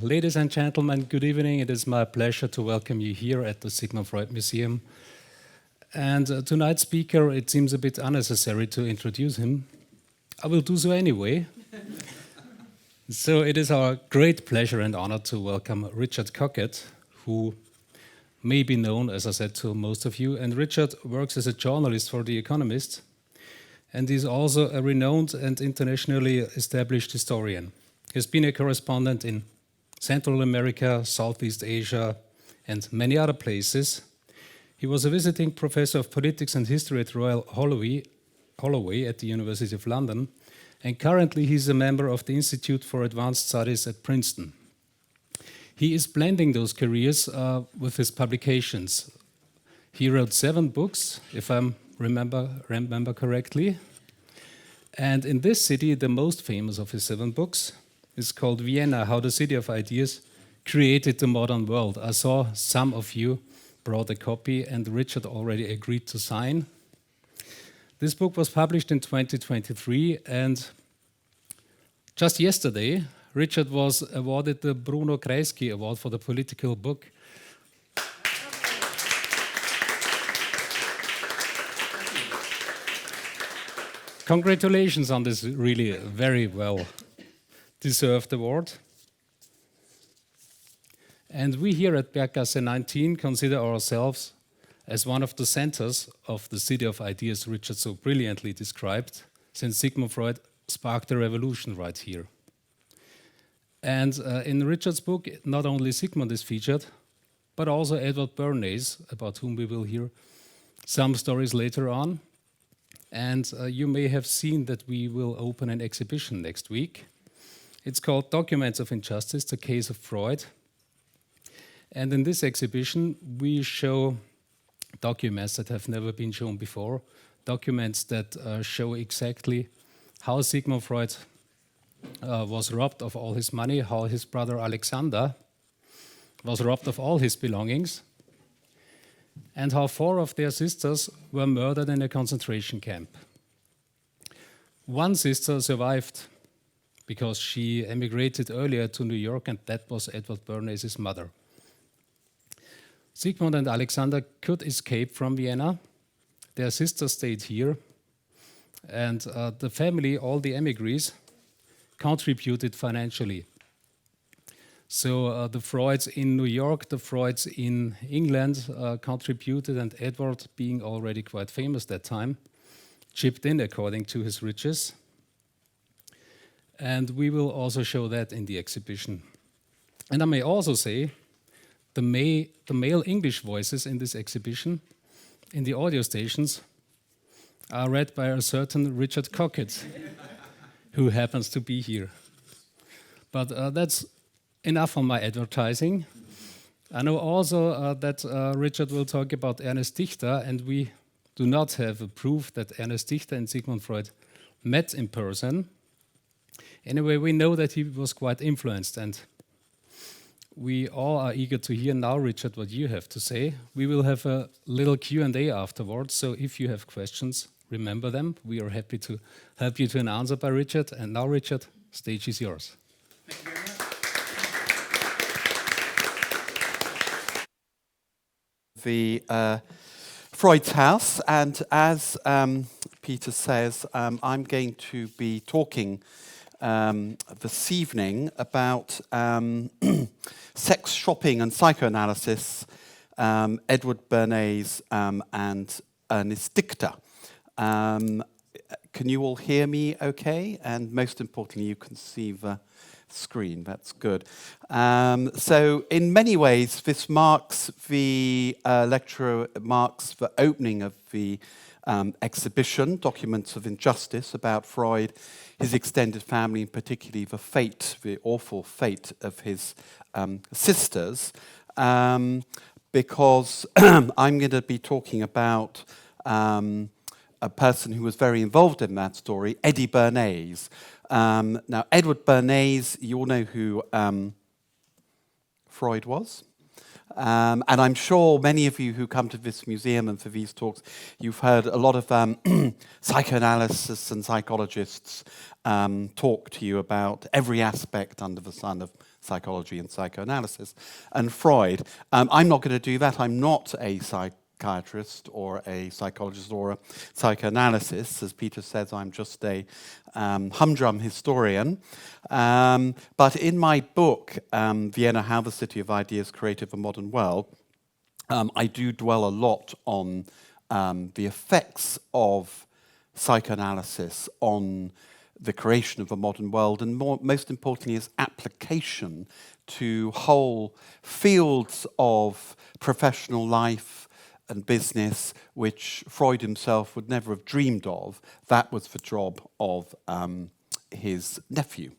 Ladies and gentlemen, good evening. It is my pleasure to welcome you here at the Sigmund Freud Museum. And tonight's speaker, it seems a bit unnecessary to introduce him. I will do so anyway. So it is our great pleasure and honor to welcome Richard Cockett, who may be known, as I said, to most of you. And Richard works as a journalist for The Economist, and he's also a renowned and internationally established historian. He's been a correspondent in Central America, Southeast Asia, and many other places. He was a visiting professor of politics and history at Royal Holloway at the University of London, and currently he's a member of the Institute for Advanced Studies at Princeton. He is blending those careers with his publications. He wrote 7 books, if I remember correctly. And in this city, the most famous of his 7 books is called Vienna, How the City of Ideas Created the Modern World. I saw some of you brought a copy, and Richard already agreed to sign. This book was published in 2023, and just yesterday, Richard was awarded the Bruno Kreisky Award for the political book. Congratulations on this really very well-deserved award. And we here at Berggasse 19 consider ourselves as one of the centers of the city of ideas Richard so brilliantly described, since Sigmund Freud sparked a revolution right here. And in Richard's book, not only Sigmund is featured, but also Edward Bernays, about whom we will hear some stories later on. And you may have seen that we will open an exhibition next week. It's called Documents of Injustice, the Case of Freud. And in this exhibition, we show documents that have never been shown before, documents that show exactly how Sigmund Freud was robbed of all his money, how his brother Alexander was robbed of all his belongings, and how 4 of their sisters were murdered in a concentration camp. One sister survived because she emigrated earlier to New York, and that was Edward Bernays' mother. Sigmund and Alexander could escape from Vienna. Their sister stayed here, and the family, all the emigrés, contributed financially. So the Freuds in New York, the Freuds in England contributed, and Edward, being already quite famous that time, chipped in according to his riches. And we will also show that in the exhibition. And I may also say, the male English voices in this exhibition, in the audio stations, are read by a certain Richard Cockett, who happens to be here. But that's enough on my advertising. I know also that Richard will talk about Ernest Dichter, and we do not have a proof that Ernest Dichter and Sigmund Freud met in person. Anyway, we know that he was quite influenced, and we all are eager to hear now, Richard, what you have to say. We will have a little Q&A afterwards, so if you have questions, remember them. We are happy to help you to an answer by Richard. And now, Richard, stage is yours. Thank you very much. The Freud's house, and as Peter says, I'm going to be talking this evening about sex shopping and psychoanalysis, Edward Bernays and Ernest Dichter. Can you all hear me okay? And most importantly, you can see the screen. That's good. So in many ways, this marks the lecture, marks the opening of the exhibition, Documents of Injustice, about Freud, his extended family, and particularly the fate, the awful fate of his sisters, because I'm going to be talking about a person who was very involved in that story, Eddie Bernays. Now, Edward Bernays, you all know who Freud was. And I'm sure many of you who come to this museum and for these talks, you've heard a lot of psychoanalysts and psychologists talk to you about every aspect under the sun of psychology and psychoanalysis, and Freud. I'm not going to do that. I'm not a psychiatrist or a psychologist or a psychoanalyst. As Peter says, I'm just a humdrum historian. But in my book, Vienna, How the City of Ideas Created a Modern World, I do dwell a lot on the effects of psychoanalysis on the creation of a modern world, and most importantly, its application to whole fields of professional life and business, which Freud himself would never have dreamed of. That was the job of his nephew,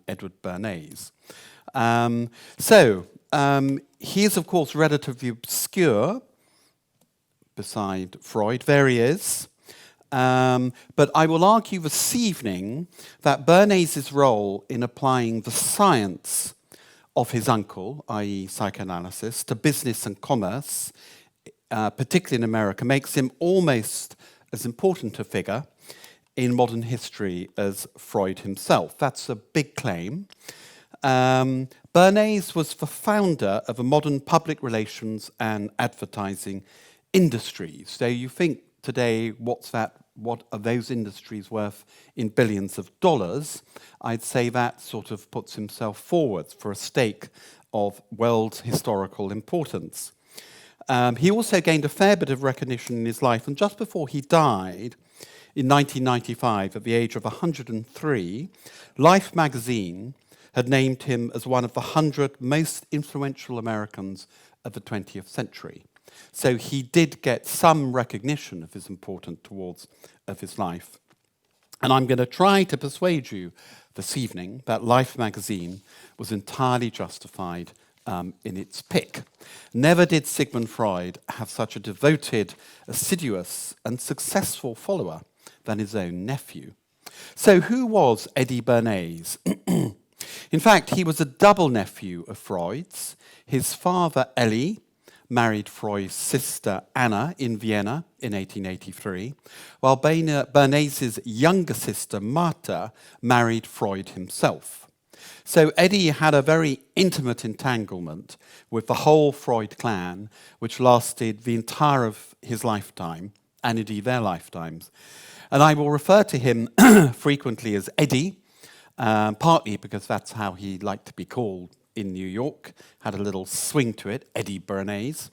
Edward Bernays. He is, of course, relatively obscure beside Freud. There he is. But I will argue this evening that Bernays' role in applying the science of his uncle, i.e. psychoanalysis, to business and commerce, particularly in America, makes him almost as important a figure in modern history as Freud himself. That's a big claim. Bernays was the founder of a modern public relations and advertising industry. So you think today, what are those industries worth in billions of dollars? I'd say that sort of puts himself forward for a stake of world historical importance. He also gained a fair bit of recognition in his life, and just before he died, in 1995, at the age of 103, Life magazine had named him as one of the 100 most influential Americans of the 20th century. So he did get some recognition of his importance of his life. And I'm going to try to persuade you this evening that Life magazine was entirely justified in its pick. Never did Sigmund Freud have such a devoted, assiduous, and successful follower than his own nephew. So who was Eddie Bernays? In fact, he was a double nephew of Freud's. His father, Elie, married Freud's sister, Anna, in Vienna in 1883, while Bernays' younger sister, Martha, married Freud himself. So Eddie had a very intimate entanglement with the whole Freud clan, which lasted the entire of his lifetime, and indeed their lifetimes. And I will refer to him frequently as Eddie, partly because that's how he liked to be called in New York, had a little swing to it, Eddie Bernays,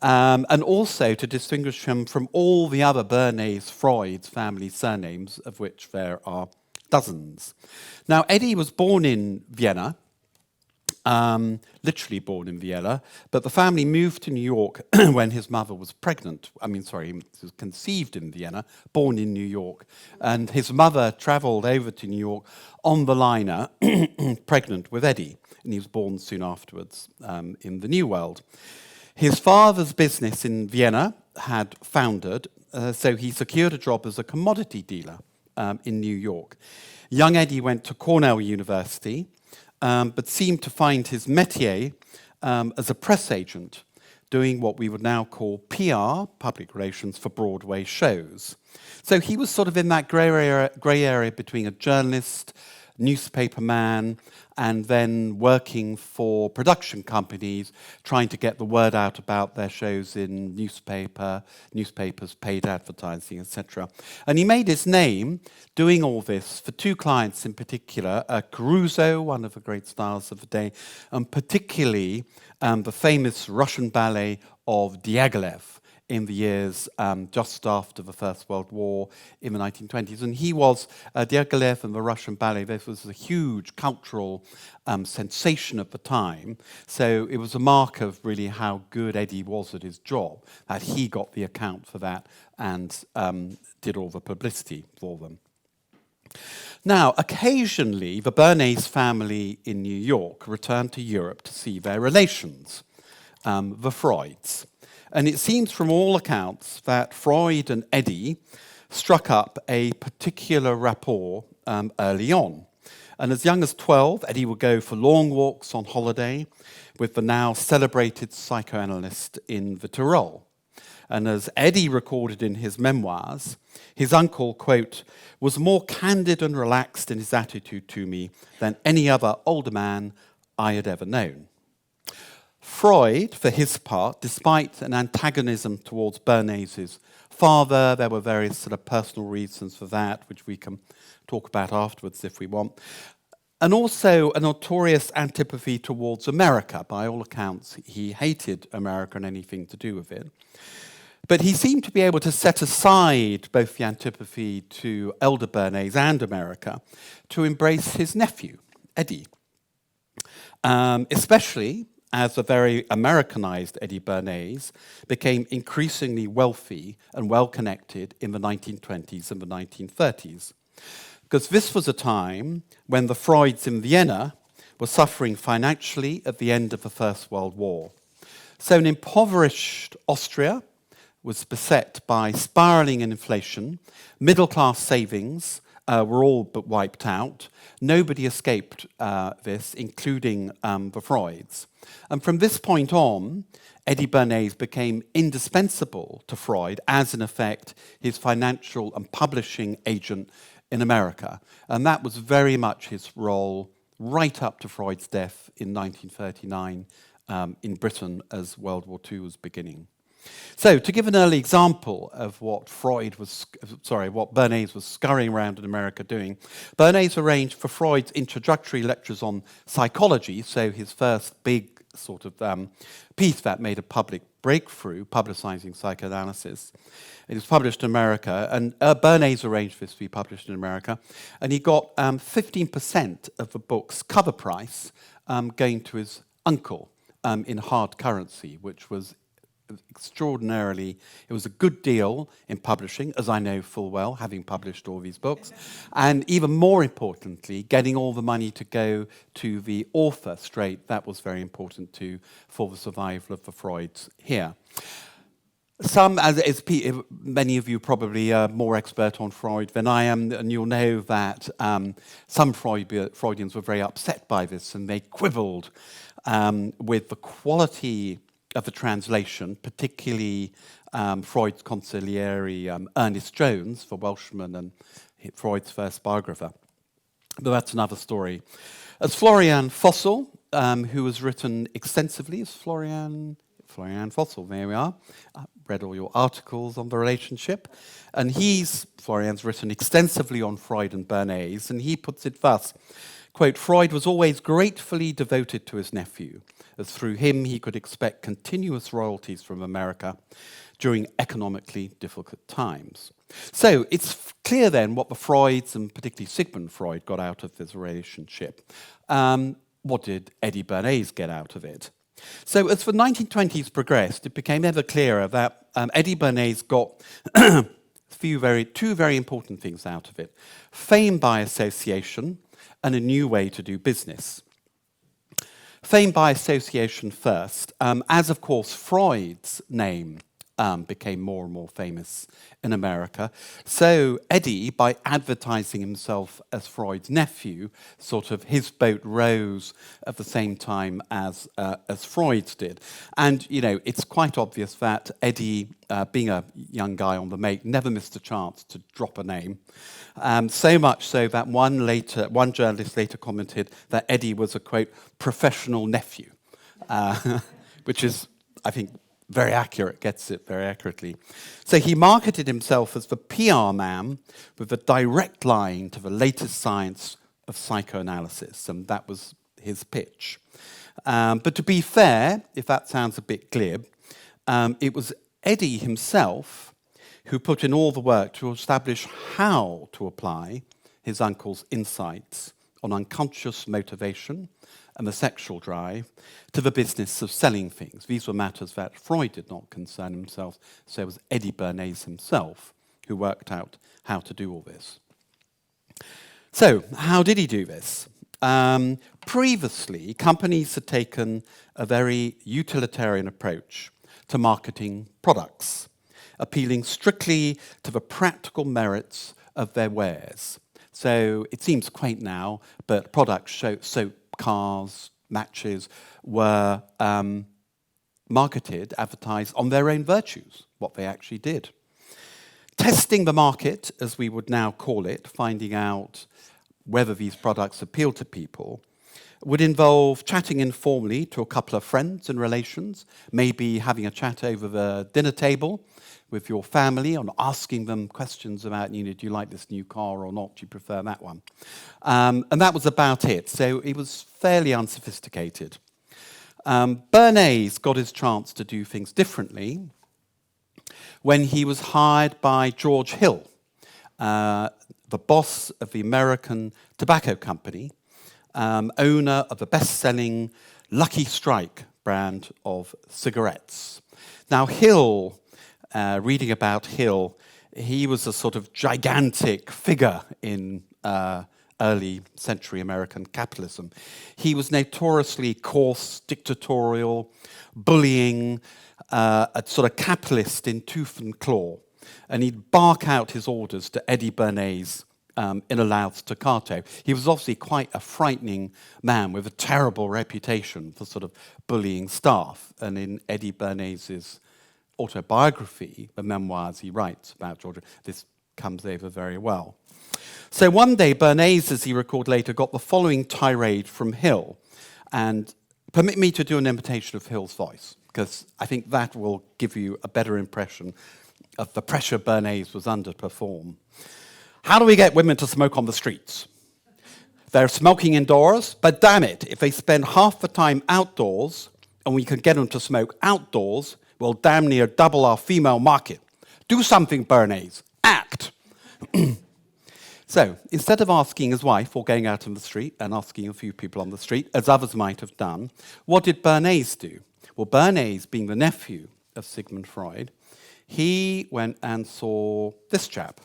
and also to distinguish him from all the other Bernays Freud's family surnames, of which there are dozens. Now, Eddie was born in Vienna, literally born in Vienna, but the family moved to New York when his mother was pregnant. He was conceived in Vienna, born in New York, and his mother travelled over to New York on the liner, pregnant with Eddie, and he was born soon afterwards in the New World. His father's business in Vienna had foundered, so he secured a job as a commodity dealer in New York. Young Eddie went to Cornell University, but seemed to find his métier as a press agent, doing what we would now call PR, public relations, for Broadway shows. So he was sort of in that grey area between a journalist, newspaper man, and then working for production companies, trying to get the word out about their shows in newspapers, paid advertising, etc. And he made his name doing all this for two clients in particular, Caruso, one of the great stars of the day, and particularly the famous Russian ballet of Diaghilev in the years just after the First World War in the 1920s. And he was, Diaghilev and the Russian ballet, this was a huge cultural sensation at the time. So it was a mark of really how good Eddie was at his job, that he got the account for that and did all the publicity for them. Now, occasionally, the Bernays family in New York returned to Europe to see their relations, the Freuds. And it seems from all accounts that Freud and Eddie struck up a particular rapport early on. And as young as 12, Eddie would go for long walks on holiday with the now celebrated psychoanalyst in the Tyrol. And as Eddie recorded in his memoirs, his uncle, quote, was more candid and relaxed in his attitude to me than any other older man I had ever known. Freud, for his part, despite an antagonism towards Bernays' father, there were various sort of personal reasons for that, which we can talk about afterwards if we want, and also a notorious antipathy towards America. By all accounts, he hated America and anything to do with it. But he seemed to be able to set aside both the antipathy to elder Bernays and America to embrace his nephew, Eddie, especially as the very Americanized Eddie Bernays became increasingly wealthy and well-connected in the 1920s and the 1930s. Because this was a time when the Freuds in Vienna were suffering financially at the end of the First World War. So an impoverished Austria was beset by spiraling inflation, middle-class savings were all but wiped out. Nobody escaped this, including the Freuds. And from this point on, Eddie Bernays became indispensable to Freud as, in effect, his financial and publishing agent in America. And that was very much his role right up to Freud's death in 1939 in Britain as World War II was beginning. So, to give an early example of what Bernays was scurrying around in America doing, Bernays arranged for Freud's introductory lectures on psychology, so his first big sort of piece that made a public breakthrough, publicizing psychoanalysis. It was published in America, and Bernays arranged this to be published in America, and he got 15% of the book's cover price going to his uncle in hard currency, which was extraordinarily, it was a good deal in publishing, as I know full well, having published all these books, and even more importantly, getting all the money to go to the author straight. That was very important too for the survival of the Freuds here. Some, as many of you probably are more expert on Freud than I am, and you'll know that some Freudians were very upset by this, and they quibbled with the quality of the translation, particularly Freud's consigliere Ernest Jones, the Welshman and Freud's first biographer. But that's another story. As Florian Fossel, who has written extensively, is Florian Fossel, there we are. I read all your articles on the relationship. And Florian's written extensively on Freud and Bernays, and he puts it thus, quote, Freud was always gratefully devoted to his nephew, as through him he could expect continuous royalties from America during economically difficult times. So it's clear then what the Freuds, and particularly Sigmund Freud, got out of this relationship. What did Eddie Bernays get out of it? So as the 1920s progressed, it became ever clearer that Eddie Bernays got two very important things out of it. Fame by association and a new way to do business. Fame by association first, as of course Freud's name became more and more famous in America. So Eddie, by advertising himself as Freud's nephew, sort of his boat rose at the same time as Freud's did. And, you know, it's quite obvious that Eddie, being a young guy on the make, never missed a chance to drop a name. So much so that one journalist later commented that Eddie was a, quote, professional nephew, which is, I think, very accurate, gets it very accurately. So he marketed himself as the PR man with a direct line to the latest science of psychoanalysis, and that was his pitch. But to be fair, if that sounds a bit glib, it was Eddie himself who put in all the work to establish how to apply his uncle's insights on unconscious motivation and the sexual drive to the business of selling things. These were matters that Freud did not concern himself, so it was Eddie Bernays himself who worked out how to do all this. So, how did he do this? Previously, companies had taken a very utilitarian approach to marketing products, appealing strictly to the practical merits of their wares. So it seems quaint now, but products, soap, cars, matches, were marketed, advertised on their own virtues, what they actually did. Testing the market, as we would now call it, finding out whether these products appeal to people, would involve chatting informally to a couple of friends and relations, maybe having a chat over the dinner table with your family and asking them questions about, do you like this new car or not? Do you prefer that one? And that was about it. So it was fairly unsophisticated. Bernays got his chance to do things differently when he was hired by George Hill, the boss of the American Tobacco Company, owner of the best-selling Lucky Strike brand of cigarettes. Now, Hill, reading about Hill, he was a sort of gigantic figure in early century American capitalism. He was notoriously coarse, dictatorial, bullying, a sort of capitalist in tooth and claw. And he'd bark out his orders to Eddie Bernays in a loud staccato. He was obviously quite a frightening man with a terrible reputation for sort of bullying staff. And in Eddie Bernays' autobiography, the memoirs he writes about Georgia, this comes over very well. So one day, Bernays, as he recalled later, got the following tirade from Hill. And permit me to do an imitation of Hill's voice, because I think that will give you a better impression of the pressure Bernays was under to perform. How do we get women to smoke on the streets? They're smoking indoors, but damn it, if they spend half the time outdoors and we can get them to smoke outdoors, we'll damn near double our female market. Do something, Bernays. Act. So, instead of asking his wife or going out on the street and asking a few people on the street, as others might have done, what did Bernays do? Well, Bernays, being the nephew of Sigmund Freud, he went and saw this chap,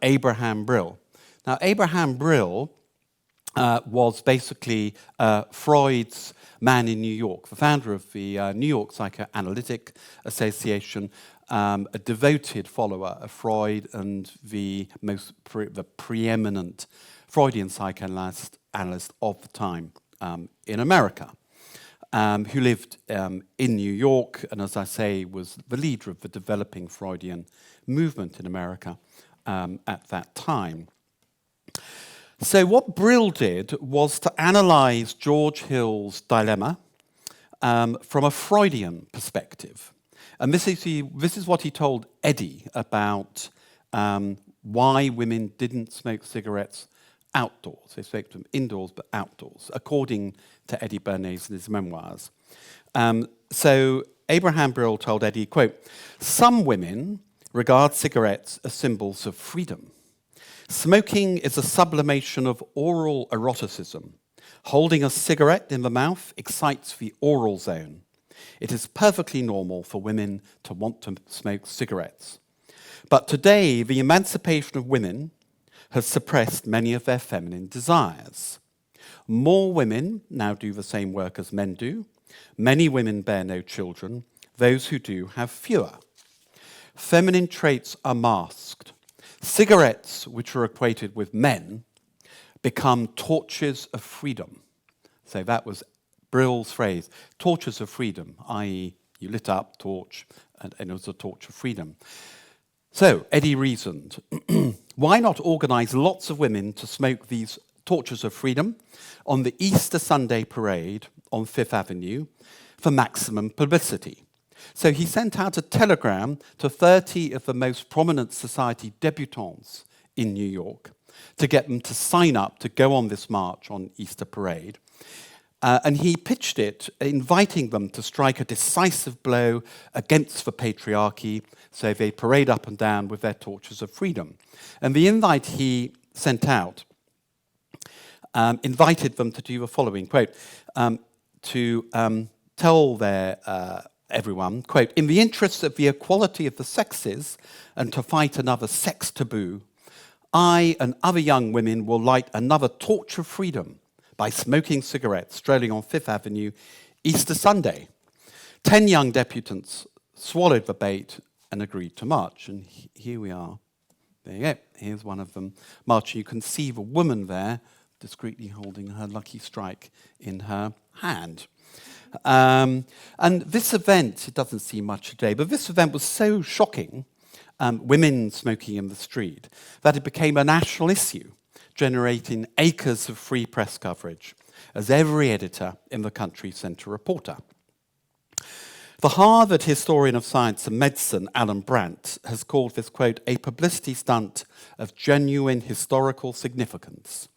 Abraham Brill. Now, Abraham Brill was basically Freud's man in New York, the founder of the New York Psychoanalytic Association, a devoted follower of Freud and the preeminent Freudian psychoanalyst of the time in America, who lived in New York and, as I say, was the leader of the developing Freudian movement in America at that time. So what Brill did was to analyze George Hill's dilemma from a Freudian perspective. And this is what he told Eddie about why women didn't smoke cigarettes outdoors. They smoked them indoors, but outdoors, according to Eddie Bernays in his memoirs. So Abraham Brill told Eddie, quote, "Some women regard cigarettes as symbols of freedom. Smoking is a sublimation of oral eroticism. Holding a cigarette in the mouth excites the oral zone. It is perfectly normal for women to want to smoke cigarettes. But today, the emancipation of women has suppressed many of their feminine desires. More women now do the same work as men do. Many women bear no children. Those who do have fewer. Feminine traits are masked. Cigarettes, which are equated with men, become torches of freedom." So that was Brill's phrase, torches of freedom, i.e. you lit up, torch, and it was a torch of freedom. So Eddie reasoned, why not organize lots of women to smoke these torches of freedom on the Easter Sunday parade on Fifth Avenue for maximum publicity? So he sent out a telegram to 30 of the most prominent society debutantes in New York to get them to sign up to go on this march on Easter parade. And he pitched it, inviting them to strike a decisive blow against the patriarchy, so they parade up and down with their torches of freedom. And the invite he sent out invited them to do the following, quote, to tell their everyone, quote, "In the interests of the equality of the sexes and to fight another sex taboo, I and other young women will light another torch of freedom by smoking cigarettes, strolling on Fifth Avenue Easter Sunday." 10 young debutants swallowed the bait and agreed to march. And here we are. There you go. Here's one of them marching. You can see the woman there discreetly holding her Lucky Strike in her hand. And this event, it doesn't seem much today, but this event was so shocking, women smoking in the street, that it became a national issue, generating acres of free press coverage. as every editor in the country sent a reporter. The Harvard historian of science and medicine, Alan Brandt, has called this, quote, a publicity stunt of genuine historical significance,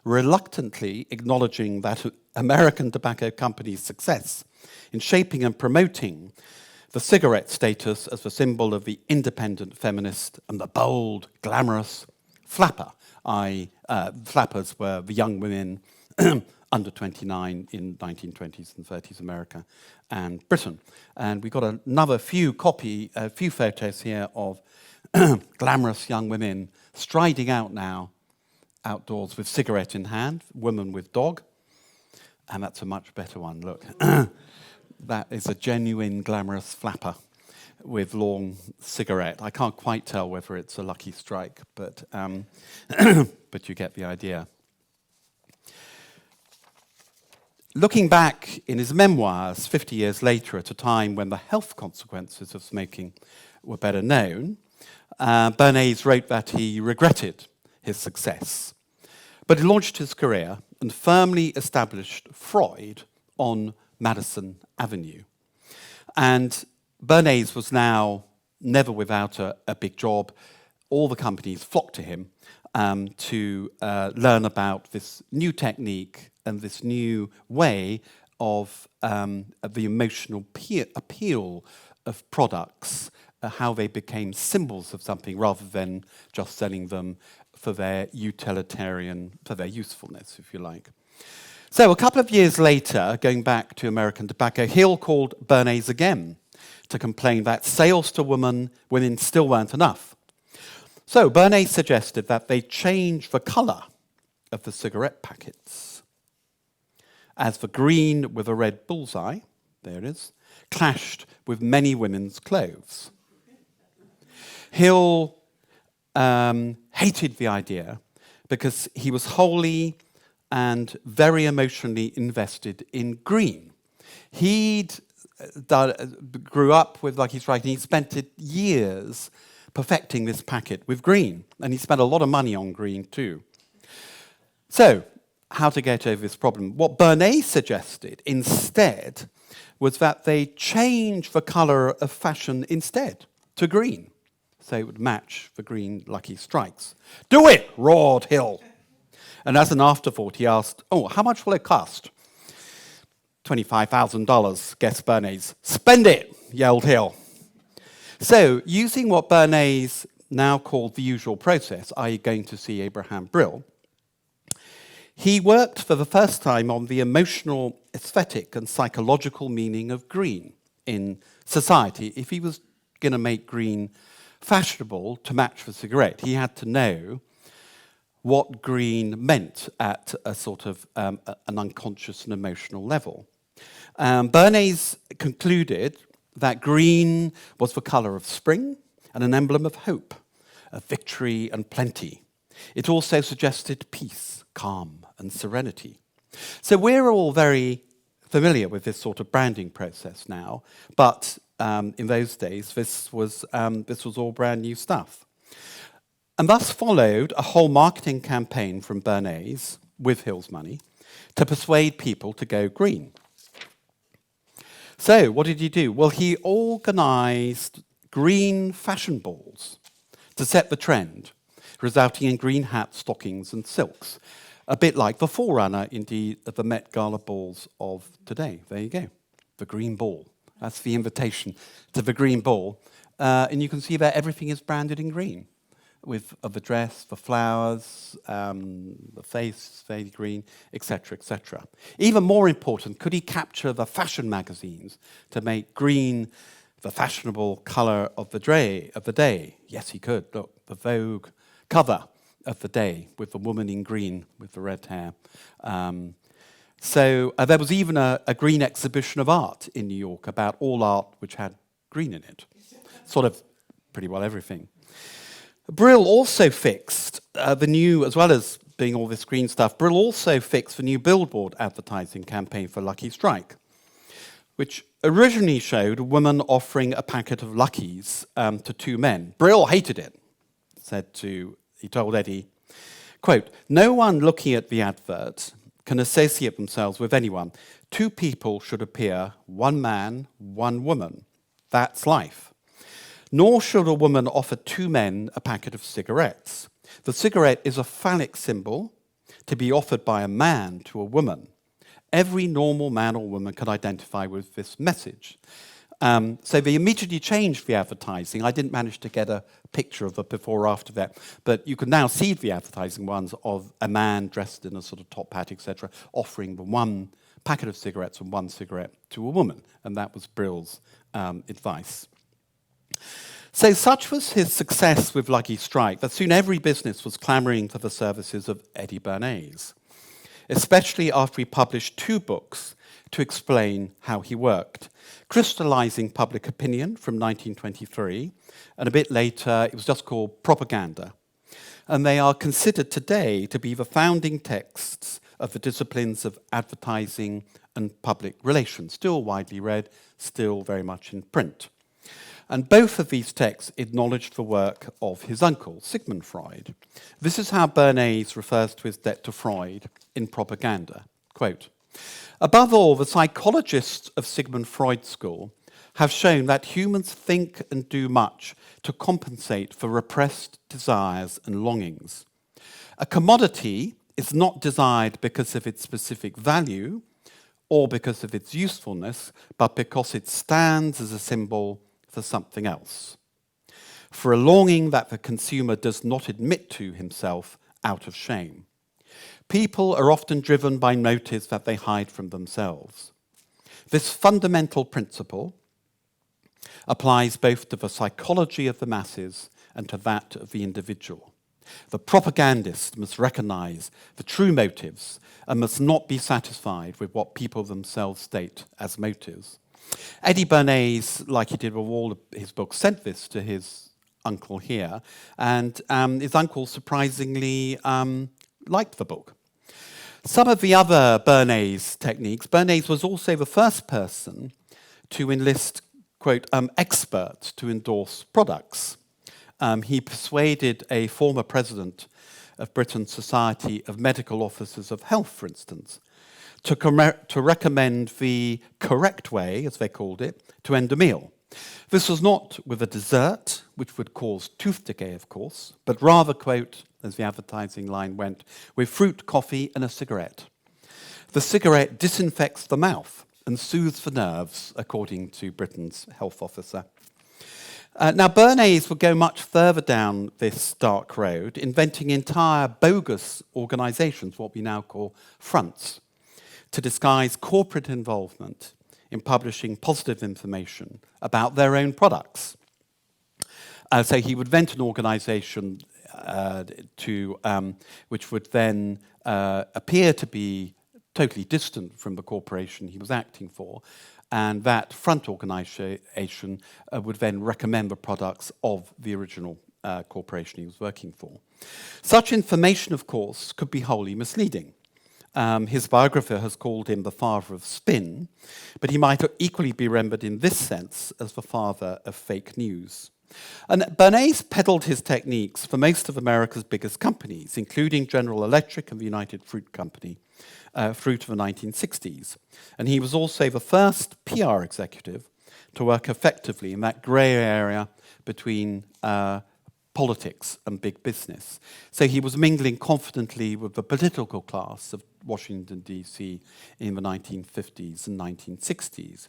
reluctantly acknowledging that American tobacco companies' success in shaping and promoting the cigarette status as the symbol of the independent feminist and the bold, glamorous flapper. Flappers were the young women under 29 in 1920s and 30s America and Britain. And we've got another few photos here of glamorous young women striding out now outdoors with cigarette in hand, woman with dog. And that's a much better one, look. That is a genuine glamorous flapper with long cigarette. I can't quite tell whether it's a Lucky Strike, but but you get the idea. Looking back in his memoirs 50 years later, at a time when the health consequences of smoking were better known, Bernays wrote that he regretted his success. But he launched his career and firmly established Freud on Madison Avenue. And Bernays was now never without a big job. All the companies flocked to him to learn about this new technique and this new way of the emotional appeal of products, how they became symbols of something rather than just selling them for their for their usefulness, if you like. So a couple of years later, going back to American tobacco, Hill called Bernays again to complain that sales to women still weren't enough. So Bernays suggested that they change the colour of the cigarette packets, as the green with a red bullseye, there it is, clashed with many women's clothes. Hill hated the idea because he was wholly and very emotionally invested in green. He'd grew up with, like he's writing, he spent years perfecting this packet with green, and he spent a lot of money on green too. So, how to get over this problem? What Bernays suggested instead was that they change the colour of fashion instead to green, so it would match the green Lucky Strikes. Do it, roared Hill. And as an afterthought, he asked, oh, how much will it cost? $25,000, guessed Bernays. Spend it, yelled Hill. So, using what Bernays now called the usual process, i.e. going to see Abraham Brill, he worked for the first time on the emotional, aesthetic and psychological meaning of green in society. If he was going to make green fashionable to match the cigarette, he had to know what green meant at a sort of an unconscious and emotional level. Bernays concluded that green was the colour of spring and an emblem of hope, of victory and plenty. It also suggested peace, calm and serenity. So we're all very familiar with this sort of branding process now, but in those days this was all brand new stuff. And thus followed a whole marketing campaign from Bernays, with Hill's money, to persuade people to go green. So what did he do? Well, he organised green fashion balls to set the trend, resulting in green hats, stockings and silks. A bit like the forerunner, indeed, of the Met Gala balls of today. There you go, the green ball. That's the invitation to the green ball. And you can see that everything is branded in green, with the dress, the flowers, the face, faded green, etc., etc. Even more important, could he capture the fashion magazines to make green the fashionable colour of the day? Yes, he could. Look, the Vogue cover of the day with the woman in green with the red hair. So there was even a green exhibition of art in New York about all art which had green in it. Sort of pretty well everything. Brill also fixed the new, as well as being all this green stuff, Brill also fixed the new billboard advertising campaign for Lucky Strike, which originally showed a woman offering a packet of Luckies to two men. Brill hated it, he told Eddie, quote, no one looking at the advert can associate themselves with anyone. Two people should appear, one man, one woman. That's life. Nor should a woman offer two men a packet of cigarettes. The cigarette is a phallic symbol to be offered by a man to a woman. Every normal man or woman can identify with this message. So they immediately changed the advertising. I didn't manage to get a picture of the before or after that, but you can now see the advertising ones of a man dressed in a sort of top hat, etc., offering the one packet of cigarettes and one cigarette to a woman, and that was Brill's advice. So such was his success with Lucky Strike that soon every business was clamouring for the services of Eddie Bernays, especially after he published 2 books to explain how he worked. Crystallizing Public Opinion from 1923, and a bit later it was just called Propaganda. And they are considered today to be the founding texts of the disciplines of advertising and public relations, still widely read, still very much in print. And both of these texts acknowledged the work of his uncle, Sigmund Freud. This is how Bernays refers to his debt to Freud in Propaganda. Quote, "Above all, the psychologists of Sigmund Freud's school have shown that humans think and do much to compensate for repressed desires and longings. A commodity is not desired because of its specific value or because of its usefulness, but because it stands as a symbol for something else, for a longing that the consumer does not admit to himself out of shame. People are often driven by motives that they hide from themselves. This fundamental principle applies both to the psychology of the masses and to that of the individual. The propagandist must recognize the true motives and must not be satisfied with what people themselves state as motives." Eddie Bernays, like he did with all of his books, sent this to his uncle here, and his uncle surprisingly liked the book. Some of the other Bernays techniques, Bernays was also the first person to enlist, quote, experts to endorse products. He persuaded a former president of Britain's Society of Medical Officers of Health, for instance, to recommend the correct way, as they called it, to end a meal. This was not with a dessert, which would cause tooth decay, of course, but rather, quote, as the advertising line went, with fruit, coffee, and a cigarette. The cigarette disinfects the mouth and soothes the nerves, according to Britain's health officer. Now, Bernays would go much further down this dark road, inventing entire bogus organizations, what we now call fronts, to disguise corporate involvement in publishing positive information about their own products. So he would invent an organization which would then appear to be totally distant from the corporation he was acting for, and that front organization would then recommend the products of the original corporation he was working for. Such information, of course, could be wholly misleading. His biographer has called him the father of spin, but he might equally be remembered in this sense as the father of fake news. And Bernays peddled his techniques for most of America's biggest companies, including General Electric and the United Fruit Company, through to the 1960s. And he was also the first PR executive to work effectively in that grey area between politics and big business. So he was mingling confidently with the political class of Washington, D.C. in the 1950s and 1960s.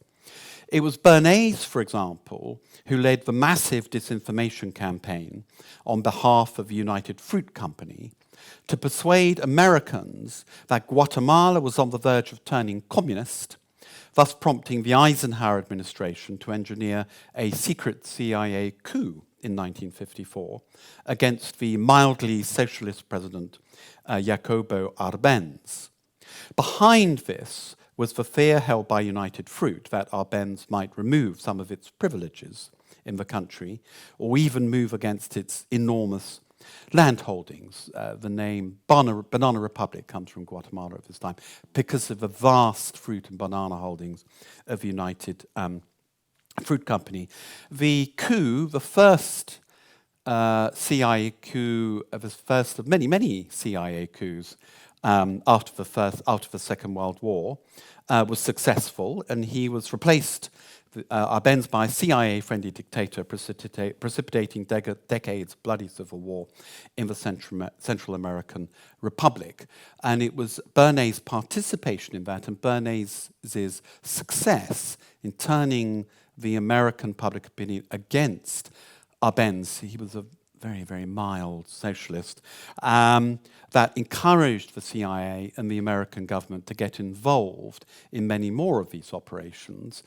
It was Bernays, for example, who led the massive disinformation campaign on behalf of the United Fruit Company to persuade Americans that Guatemala was on the verge of turning communist, thus prompting the Eisenhower administration to engineer a secret CIA coup in 1954 against the mildly socialist president Jacobo Arbenz. Behind this was the fear held by United Fruit that Arbenz might remove some of its privileges in the country or even move against its enormous land holdings. The name Banana Republic comes from Guatemala at this time because of the vast fruit and banana holdings of the United Fruit Company. The coup, the first CIA coup, the first of many, many CIA coups, after the Second World War, was successful, and he was replaced, Arbenz, by a CIA-friendly dictator, precipitating decades of bloody civil war in the Central American Republic. And it was Bernays' participation in that and Bernays' success in turning the American public opinion against Arbenz. He was a very, very mild socialist, that encouraged the CIA and the American government to get involved in many more of these operations,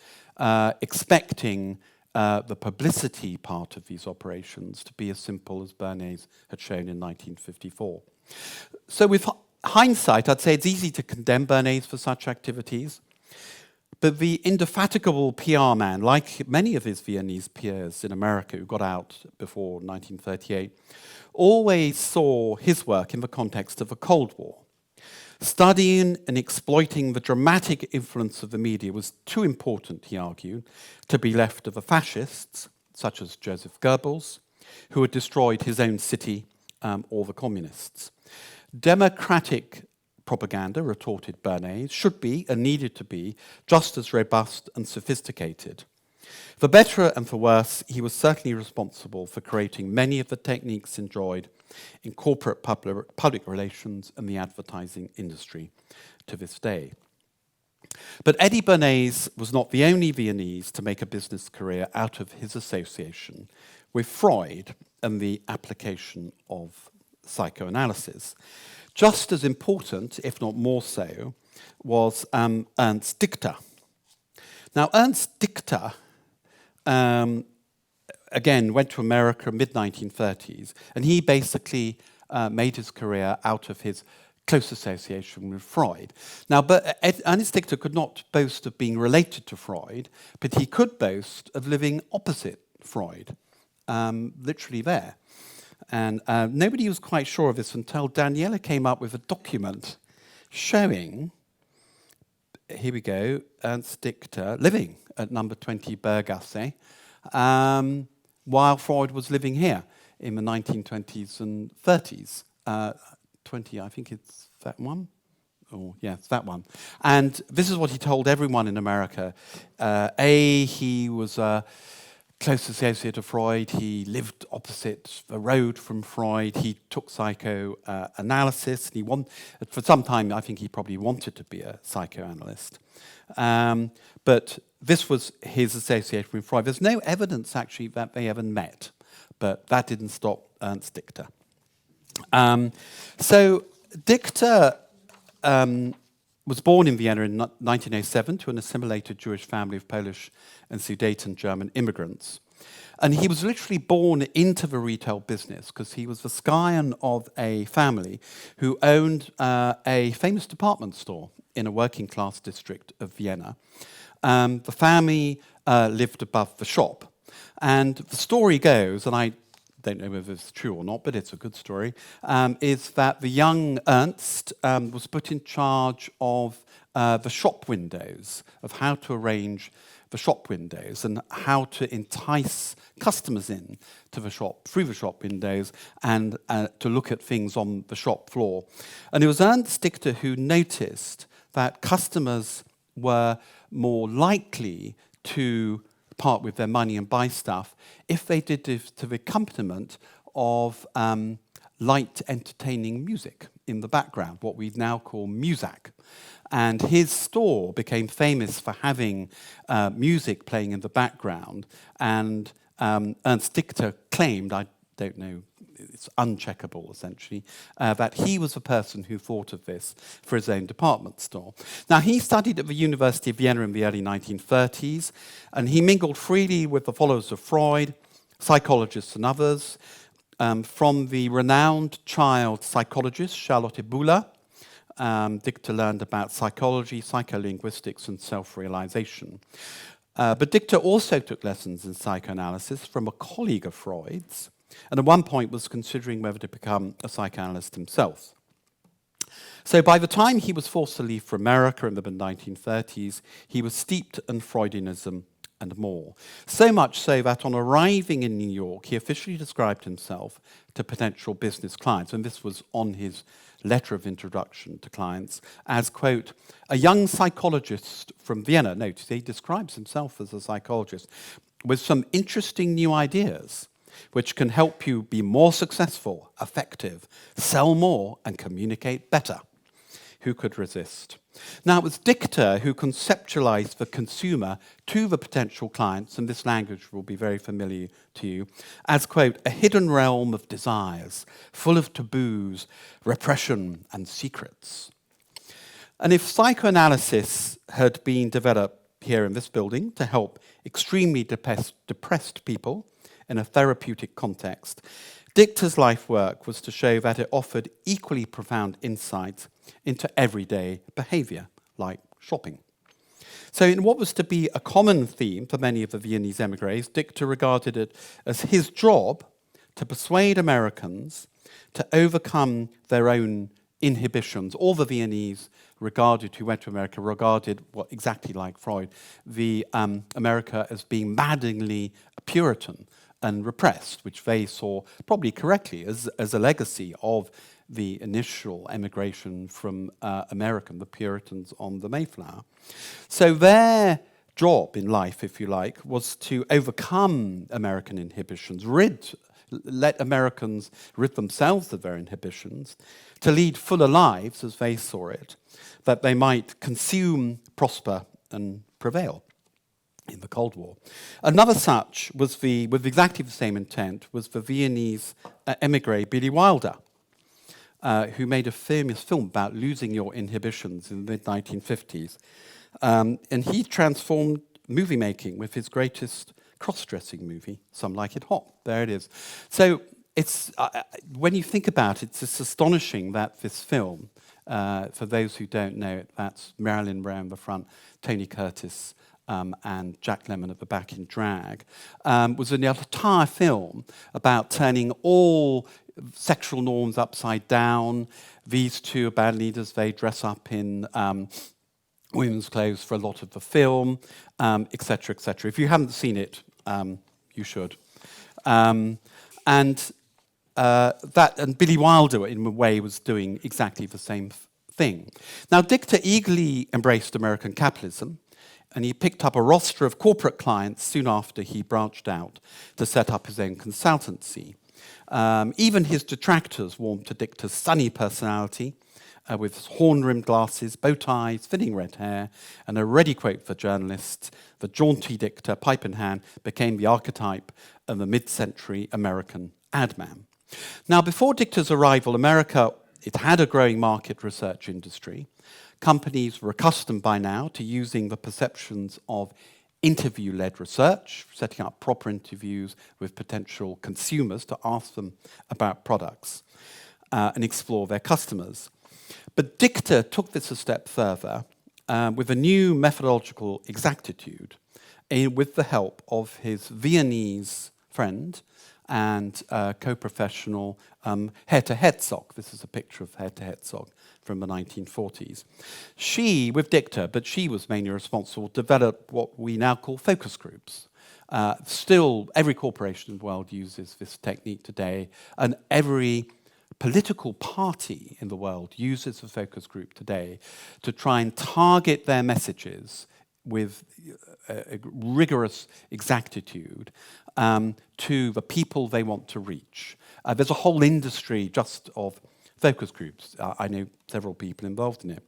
expecting the publicity part of these operations to be as simple as Bernays had shown in 1954. So with hindsight, I'd say it's easy to condemn Bernays for such activities. But the indefatigable PR man, like many of his Viennese peers in America who got out before 1938, always saw his work in the context of the Cold War. Studying and exploiting the dramatic influence of the media was too important, he argued, to be left to the fascists, such as Joseph Goebbels, who had destroyed his own city, or the communists. Democratic propaganda, retorted Bernays, should be and needed to be just as robust and sophisticated. For better and for worse, he was certainly responsible for creating many of the techniques enjoyed in corporate public relations and the advertising industry to this day. But Eddie Bernays was not the only Viennese to make a business career out of his association with Freud and the application of psychoanalysis. Just as important, if not more so, was Ernst Dichter. Now, Ernst Dichter, again, went to America in mid-1930s, and he basically made his career out of his close association with Freud. Now, but Ernst Dichter could not boast of being related to Freud, but he could boast of living opposite Freud, literally there. And nobody was quite sure of this until Daniela came up with a document showing, here we go, Ernst Dichter living at number 20 Bergasse, while Freud was living here in the 1920s and 30s. 20, I think it's that one. Oh, yeah, it's that one. And this is what he told everyone in America. He was close associate of Freud. He lived opposite the road from Freud. He took psychoanalysis. For some time, I think he probably wanted to be a psychoanalyst. But this was his association with Freud. There's no evidence, actually, that they ever met. But that didn't stop Ernst Dichter. So Dichter was born in Vienna in 1907 to an assimilated Jewish family of Polish and Sudeten German immigrants. And he was literally born into the retail business because he was the scion of a family who owned a famous department store in a working class district of Vienna. The family lived above the shop. And the story goes, and I don't know whether it's true or not, but it's a good story, is that the young Ernst was put in charge of the shop windows, of how to arrange the shop windows and how to entice customers in to the shop, through the shop windows, and to look at things on the shop floor. And it was Ernst Dichter who noticed that customers were more likely to part with their money and buy stuff if they did it to the accompaniment of light entertaining music in the background, what we now call muzak. And his store became famous for having music playing in the background. And Ernst Dichter claimed, I don't know, it's uncheckable essentially, that he was the person who thought of this for his own department store. Now, he studied at the University of Vienna in the early 1930s, and he mingled freely with the followers of Freud, psychologists and others, from the renowned child psychologist Charlotte Buhler. Dichter learned about psychology, psycholinguistics, and self-realization. But Dichter also took lessons in psychoanalysis from a colleague of Freud's, and at one point was considering whether to become a psychoanalyst himself. So by the time he was forced to leave for America in the mid-1930s, he was steeped in Freudianism and more. So much so that on arriving in New York, he officially described himself to potential business clients, and this was on his letter of introduction to clients, as, quote, a young psychologist from Vienna. Notice he describes himself as a psychologist, with some interesting new ideas which can help you be more successful, effective, sell more, and communicate better. Who could resist? Now, it was Dichter who conceptualized the consumer to the potential clients, and this language will be very familiar to you, as, quote, a hidden realm of desires, full of taboos, repression, and secrets. And if psychoanalysis had been developed here in this building to help extremely depressed people in a therapeutic context, Dichter's life work was to show that it offered equally profound insights into everyday behavior, like shopping. So in what was to be a common theme for many of the Viennese emigres, Dichter regarded it as his job to persuade Americans to overcome their own inhibitions. All the Viennese who went to America regarded, well, exactly like Freud, America as being maddeningly Puritan and repressed, which they saw probably correctly as a legacy of the initial emigration from America, the Puritans on the Mayflower. So their job in life, if you like, was to overcome American inhibitions, let Americans rid themselves of their inhibitions, to lead fuller lives, as they saw it, that they might consume, prosper, and prevail in the Cold War. Another such was with exactly the same intent, was the Viennese emigre Billy Wilder, who made a famous film about losing your inhibitions in the mid-1950s. And he transformed movie making with his greatest cross-dressing movie, Some Like It Hot. There it is. So it's when you think about it, it's astonishing that this film, for those who don't know it, that's Marilyn Monroe in the front, Tony Curtis, and Jack Lemmon at the back in drag, was an entire film about turning all sexual norms upside down. These two band leaders, they dress up in women's clothes for a lot of the film, etc., etc. If you haven't seen it, you should. And Billy Wilder, in a way, was doing exactly the same thing. Now, Dichter eagerly embraced American capitalism, and he picked up a roster of corporate clients soon after he branched out to set up his own consultancy. Even his detractors warmed to Dichter's sunny personality, with horn-rimmed glasses, bow ties, thinning red hair, and a ready quote for journalists. The jaunty Dichter, pipe in hand, became the archetype of the mid-century American ad man. Now, before Dichter's arrival, America, it had a growing market research industry. Companies were accustomed by now to using the perceptions of interview-led research, setting up proper interviews with potential consumers to ask them about products and explore their customers. But Dichter took this a step further with a new methodological exactitude with the help of his Viennese friend and co-professional Herta Herzog. This is a picture of Herta Herzog from the 1940s. She, with Dichter, but she was mainly responsible, developed what we now call focus groups. Still, every corporation in the world uses this technique today, and every political party in the world uses a focus group today to try and target their messages with a rigorous exactitude to the people they want to reach. There's a whole industry just of focus groups. I know several people involved in it.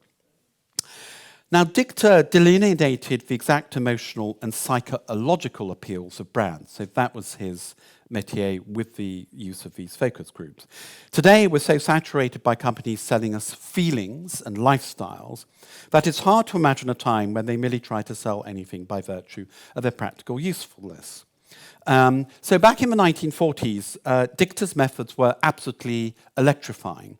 Now, Dichter delineated the exact emotional and psychological appeals of brands. So that was his métier with the use of these focus groups. Today, we're so saturated by companies selling us feelings and lifestyles that it's hard to imagine a time when they merely try to sell anything by virtue of their practical usefulness. So back in the 1940s, Dichter's methods were absolutely electrifying,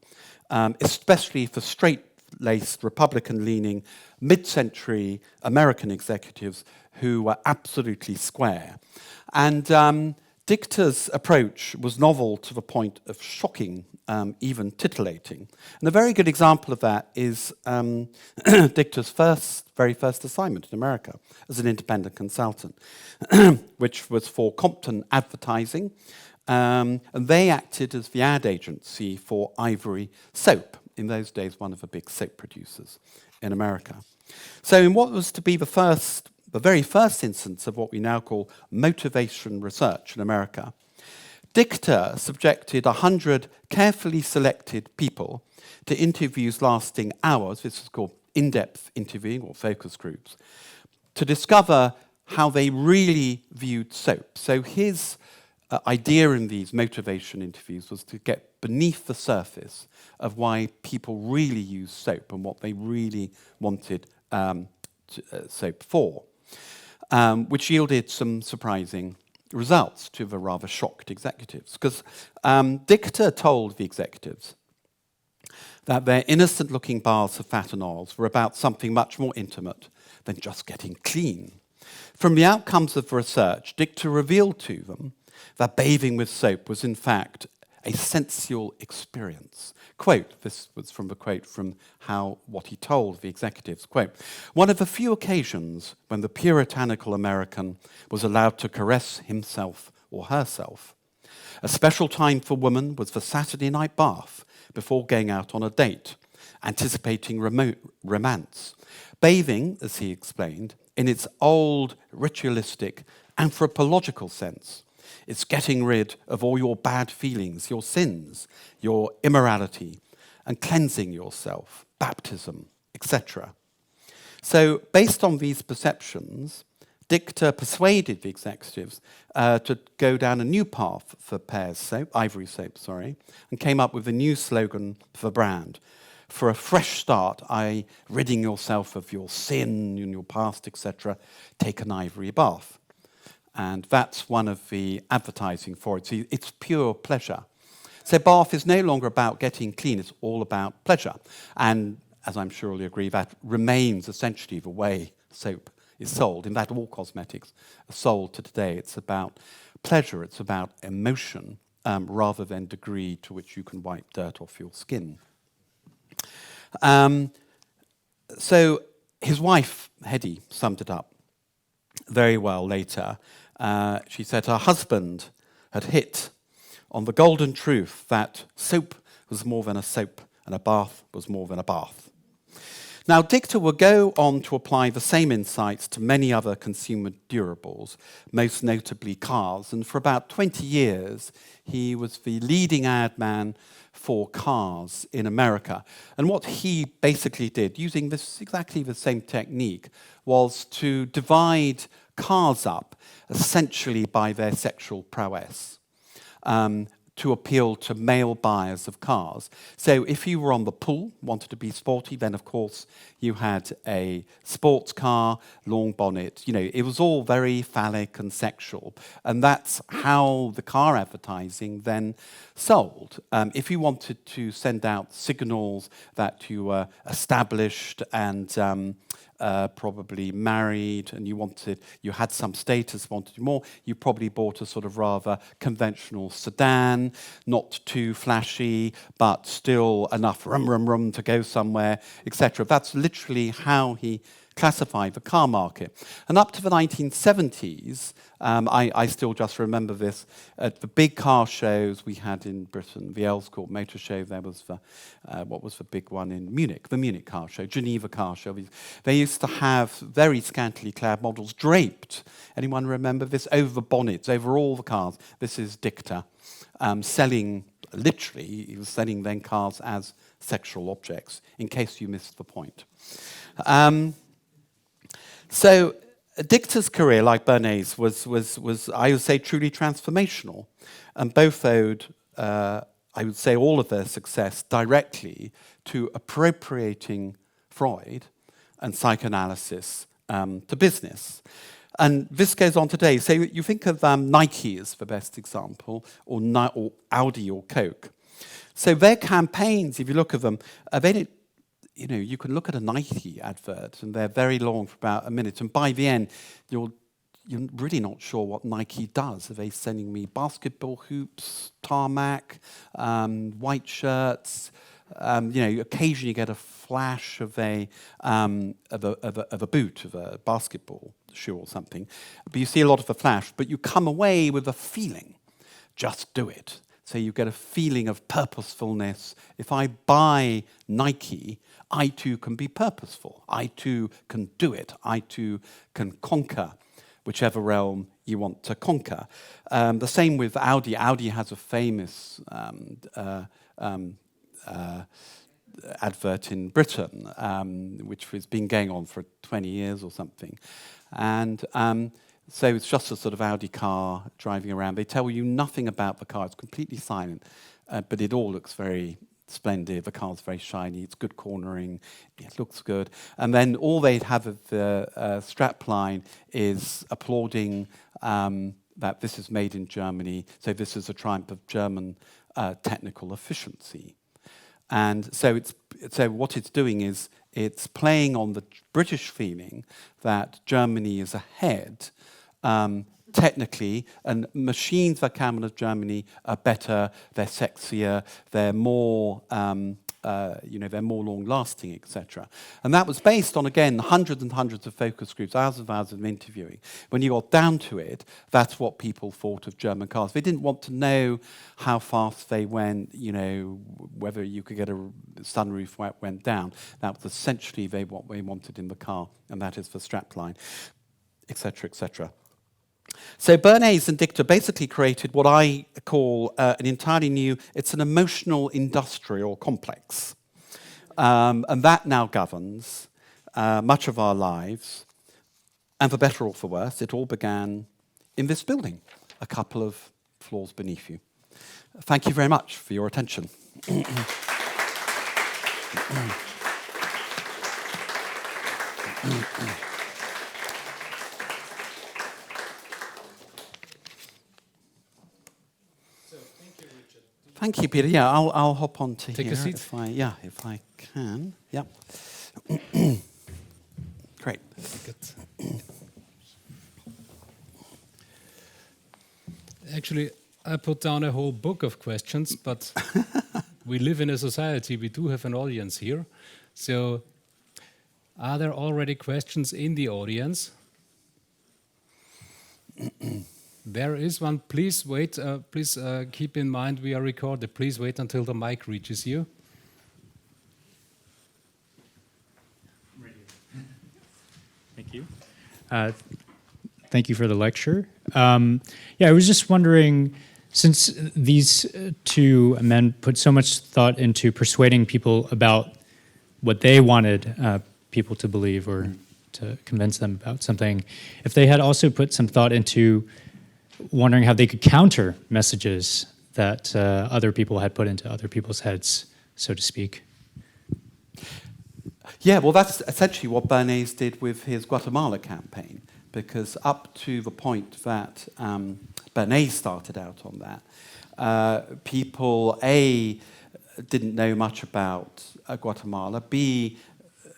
especially for straight-laced, Republican-leaning, mid-century American executives who were absolutely square. And Dichter's approach was novel to the point of shocking, even titillating. And a very good example of that is Dichter's very first assignment in America as an independent consultant, which was for Compton Advertising. And they acted as the ad agency for Ivory Soap, in those days one of the big soap producers in America. So in what was to be the very first instance of what we now call motivation research in America, Dichter subjected 100 carefully selected people to interviews lasting hours, this is called in-depth interviewing or focus groups, to discover how they really viewed soap. So his idea in these motivation interviews was to get beneath the surface of why people really use soap and what they really wanted soap for, which yielded some surprising results to the rather shocked executives. Because Dichter told the executives that their innocent-looking baths of fat and oils were about something much more intimate than just getting clean. From the outcomes of the research, Dichter revealed to them that bathing with soap was in fact a sensual experience. Quote, this was from the quote from what he told the executives, quote, "One of the few occasions when the puritanical American was allowed to caress himself or herself. A special time for women was the Saturday night bath before going out on a date, anticipating romance. Bathing, as he explained, in its old ritualistic anthropological sense, it's getting rid of all your bad feelings, your sins, your immorality, and cleansing yourself, baptism, etc." So based on these perceptions, Dichter persuaded the executives to go down a new path for Ivory Soap, and came up with a new slogan for the brand. For a fresh start, i.e. ridding yourself of your sin and your past, etc., take an ivory bath. And that's one of the advertising for it. So it's pure pleasure. So bath is no longer about getting clean, it's all about pleasure. And as I'm sure you'll agree, that remains essentially the way soap is sold. In fact, all cosmetics are sold to today. It's about pleasure, it's about emotion, rather than degree to which you can wipe dirt off your skin. So his wife, Hedy, summed it up very well later. She said her husband had hit on the golden truth that soap was more than a soap and a bath was more than a bath. Now, Dichter will go on to apply the same insights to many other consumer durables, most notably cars, and for about 20 years he was the leading ad man for cars in America. And what he basically did, using exactly the same technique, was to divide cars up essentially by their sexual prowess, to appeal to male buyers of cars. So if you were on the pool, wanted to be sporty, then of course you had a sports car, long bonnet. You know, it was all very phallic and sexual. And that's how the car advertising then sold. If you wanted to send out signals that you were established and probably married, and you had some status, wanted more, you probably bought a sort of rather conventional sedan, not too flashy, but still enough rum to go somewhere, etc. That's literally how he classified the car market. And up to the 1970s, I still just remember this, at the big car shows we had in Britain, the Elscourt Motor Show, there was what was the big one in Munich, the Munich car show, Geneva car show. They used to have very scantily clad models draped. Anyone remember this? Over bonnets, over all the cars. This is Dichter selling, literally, he was selling then cars as sexual objects, in case you missed the point. So Dichter's career, like Bernays, was I would say truly transformational, and both owed, I would say, all of their success directly to appropriating Freud and psychoanalysis to business. And this goes on today. So you think of Nike as the best example, or Audi or Coke. So their campaigns, if you look at them, you can look at a Nike advert and they're very long for about a minute, and by the end you'll you're really not sure what Nike does. Are they sending me basketball hoops, tarmac, white shirts? Occasionally you get a flash of a boot, of a basketball shoe or something. But you see a lot of a flash, but you come away with a feeling. Just do it. So you get a feeling of purposefulness. If I buy Nike, I too can be purposeful. I too can do it. I too can conquer whichever realm you want to conquer. The same with Audi. Audi has a famous advert in Britain, which has been going on for 20 years or something. And so it's just a sort of Audi car driving around. They tell you nothing about the car. It's completely silent, but it all looks very splendid. The car's very shiny. It's good cornering. It looks good. And then all they'd have of the strapline is applauding that this is made in Germany. So this is a triumph of German technical efficiency. And so what it's doing is it's playing on the British feeling that Germany is ahead technically, and machines that come out of Germany are better, they're sexier, they're more, they're more long-lasting, etc. And that was based on, again, hundreds and hundreds of focus groups, hours and hours of interviewing. When you got down to it, that's what people thought of German cars. They didn't want to know how fast they went, whether you could get a sunroof where it went down. That was essentially what they wanted in the car, and that is the strapline, etc., etc. So Bernays and Dichter basically created what I call an entirely new, it's an emotional industrial complex. And that now governs much of our lives. And for better or for worse, it all began in this building, a couple of floors beneath you. Thank you very much for your attention. Thank you, Peter. Yeah, I'll hop on to Take here. a seat. If I can. Yeah. Great. Actually, I put down a whole book of questions, but we live in a society. We do have an audience here. So, are there already questions in the audience? There is one. Please wait. Please keep in mind we are recorded. Please wait until the mic reaches you. Thank you. Thank you for the lecture. I was just wondering, since these two men put so much thought into persuading people about what they wanted people to believe or to convince them about something, if they had also put some thought into wondering how they could counter messages that other people had put into other people's heads, so to speak. Yeah, well, that's essentially what Bernays did with his Guatemala campaign, because up to the point that Bernays started out on that, people, A, didn't know much about Guatemala, B,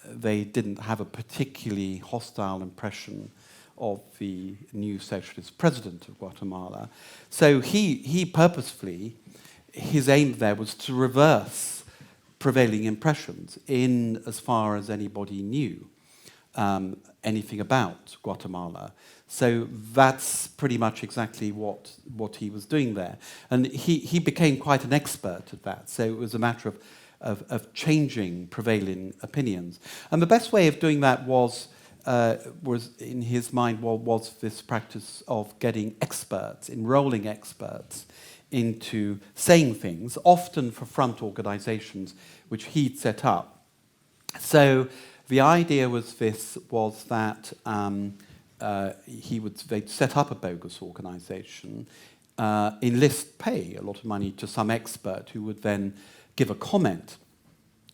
they didn't have a particularly hostile impression of the new socialist president of Guatemala. So he purposefully, his aim there was to reverse prevailing impressions in as far as anybody knew anything about Guatemala. So that's pretty much exactly what he was doing there. And he became quite an expert at that. So it was a matter of changing prevailing opinions. And the best way of doing that was in his mind, was this practice of getting experts, enrolling experts into saying things, often for front organizations which he'd set up. So the idea was that they'd set up a bogus organization, enlist pay a lot of money to some expert who would then give a comment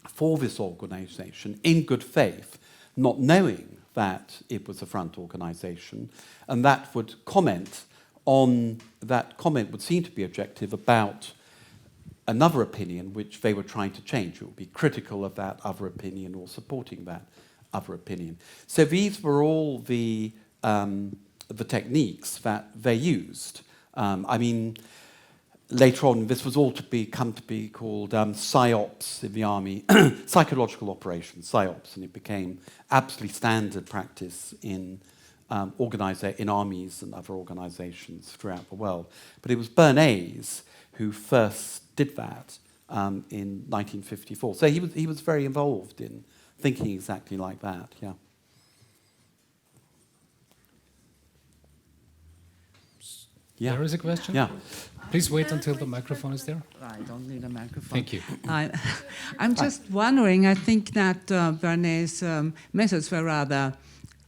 for this organization in good faith, not knowing that it was a front organization, and that would comment would seem to be objective about another opinion which they were trying to change. It would be critical of that other opinion or supporting that other opinion. So these were all the the techniques that they used. I mean, later on, this was all come to be called psyops in the army, psychological operations, psyops, and it became absolutely standard practice in in armies and other organizations throughout the world. But it was Bernays who first did that in 1954. So he was very involved in thinking exactly like that, yeah. Yeah. There is a question? Yeah. Please wait until the microphone is there. I don't need a microphone. Thank you. I'm just wondering, I think that Bernays' methods were rather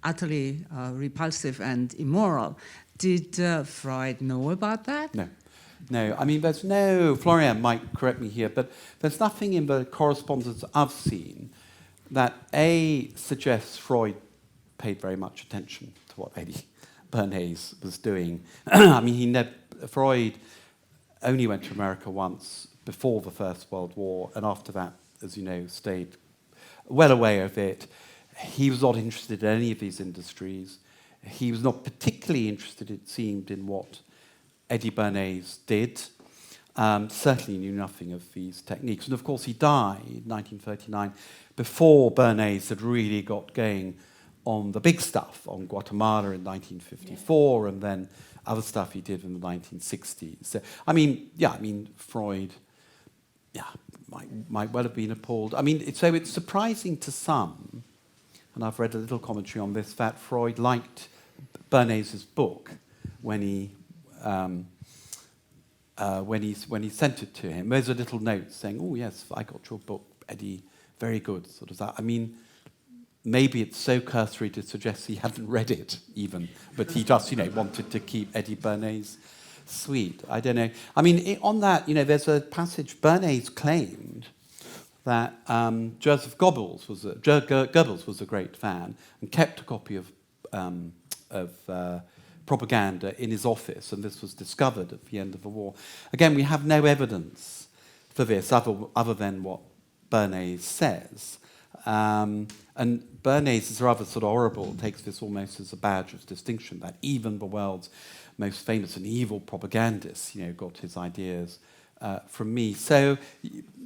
utterly repulsive and immoral. Did Freud know about that? No. No, I mean, Florian might correct me here, but there's nothing in the correspondence I've seen that suggests Freud paid very much attention to what Eddie Bernays was doing. I mean, Freud only went to America once before the First World War, and after that, as you know, stayed well away of it. He was not interested in any of these industries. He was not particularly interested, it seemed, in what Eddie Bernays did. Certainly knew nothing of these techniques. And of course, he died in 1939 before Bernays had really got going on the big stuff, on Guatemala in 1954, and then other stuff he did in the 1960s. So, Freud, might well have been appalled. I mean, so it's surprising to some, and I've read a little commentary on this, that Freud liked Bernays' book when he sent it to him. There's a little note saying, "Oh yes, I got your book, Eddie, very good." Sort of that. I mean, maybe it's so cursory to suggest he hadn't read it even, but he just, wanted to keep Eddie Bernays sweet. I don't know. I mean, on that, there's a passage. Bernays claimed that Joseph Goebbels was a great fan and kept a copy of propaganda in his office, and this was discovered at the end of the war. Again, we have no evidence for this other than what Bernays says. And Bernays is rather sort of horrible, takes this almost as a badge of distinction, that even the world's most famous and evil propagandist, got his ideas from me. So,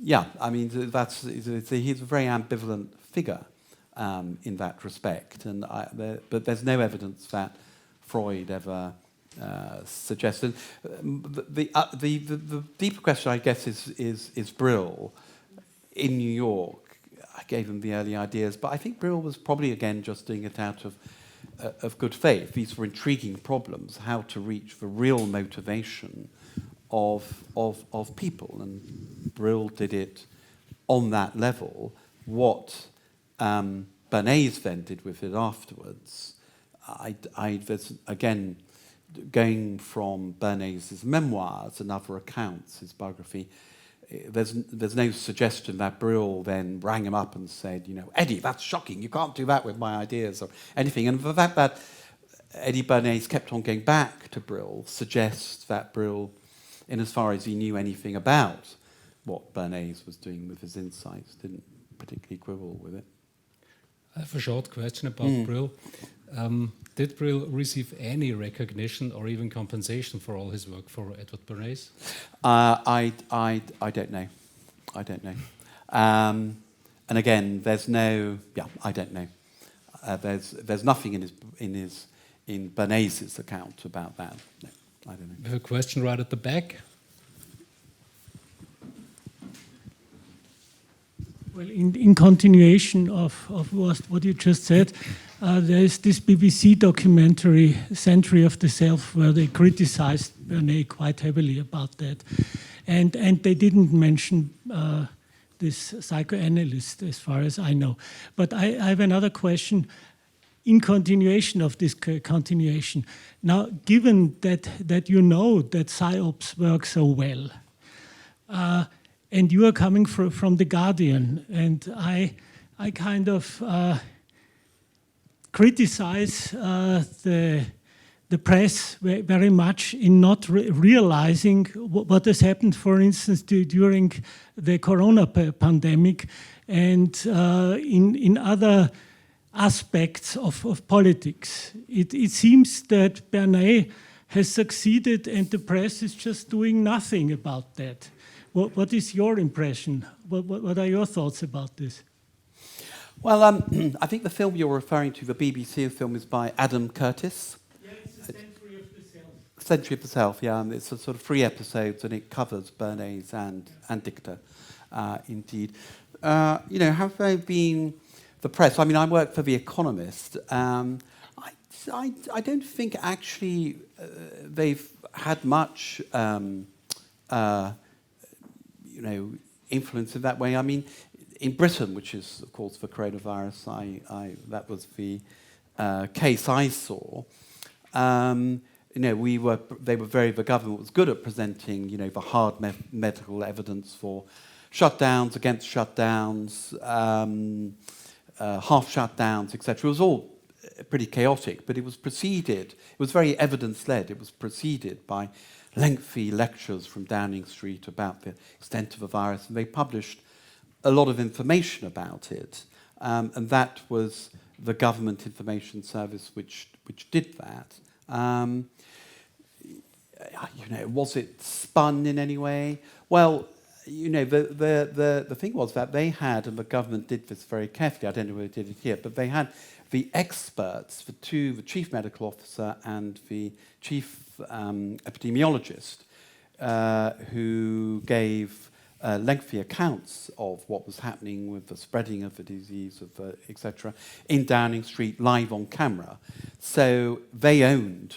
yeah, I mean, he's a very ambivalent figure in that respect. But there's no evidence that Freud ever suggested. The deeper question, I guess, is Brill in New York. I gave him the early ideas, but I think Brill was probably, again, just doing it out of good faith. These were intriguing problems, how to reach the real motivation of people. And Brill did it on that level. What Bernays then did with it afterwards, there's, again, going from Bernays' memoirs and other accounts, his biography, there's no suggestion that Brill then rang him up and said, Eddie, that's shocking, you can't do that with my ideas or anything. And the fact that Eddie Bernays kept on going back to Brill suggests that Brill, in as far as he knew anything about what Bernays was doing with his insights, didn't particularly quibble with it. I have a short question about Brill. Did Brill receive any recognition or even compensation for all his work for Edward Bernays? I don't know. I don't know. And again, there's no. Yeah, I don't know. There's nothing in Bernays' account about that. No, I don't know. We have a question right at the back. Well, in continuation of what you just said, there is this BBC documentary, Century of the Self, where they criticized Bernays quite heavily about that. And they didn't mention this psychoanalyst, as far as I know. But I have another question in continuation of this continuation. Now, given that you know that psyops work so well, and you are coming from The Guardian, and I kind of criticize the press very much in not realizing what has happened, for instance, during the corona pandemic and in other aspects of politics. It seems that Bernays has succeeded and the press is just doing nothing about that. What is your impression? What are your thoughts about this? Well, I think the film you're referring to, the BBC film, is by Adam Curtis. Yeah, it's the Century of the Self. Century of the Self, yeah, and it's a sort of 3 episodes, and it covers Bernays and Dichter, indeed. Have they been the press? I mean, I work for The Economist. I don't think actually they've had much, influence in that way. I mean, in Britain, which is, of course, for coronavirus, that was the case I saw. The government was good at presenting, the hard medical evidence for shutdowns, against shutdowns, half shutdowns, etc. It was all pretty chaotic, but it was very evidence-led. It was preceded by lengthy lectures from Downing Street about the extent of the virus, and they published a lot of information about it, and that was the government information service which did that. Was it spun in any way? Well, the thing was that they had, and the government did this very carefully, I don't know whether they did it here, but they had the experts, the chief medical officer and the chief epidemiologist, who gave lengthy accounts of what was happening with the spreading of the disease, etc., in Downing Street, live on camera. So they owned,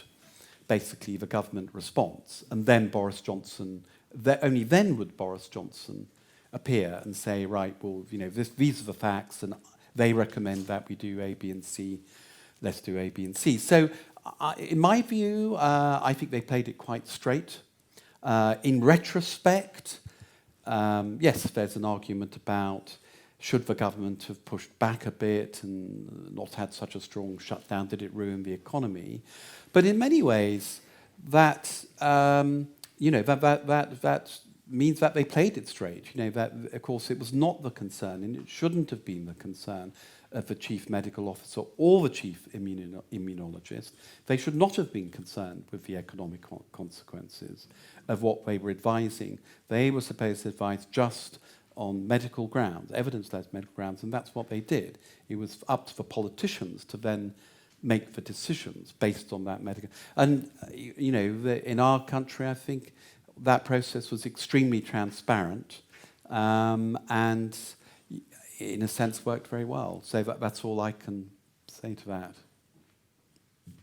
basically, the government response. And then Boris Johnson, only then would Boris Johnson appear and say, right, well, these are the facts, and they recommend that we do A, B, and C. Let's do A, B, and C. So in my view, I think they played it quite straight. In retrospect, yes, there's an argument about should the government have pushed back a bit and not had such a strong shutdown? Did it ruin the economy? But in many ways, that that means that they played it straight. That of course it was not the concern, and it shouldn't have been the concern of the chief medical officer or the chief immunologist. They should not have been concerned with the economic consequences of what they were advising. They were supposed to advise just on medical grounds, evidence-led medical grounds, and that's what they did. It was up to the politicians to then make the decisions based on that medical. And, in our country, I think that process was extremely transparent and, in a sense, worked very well. So that's all I can say to that.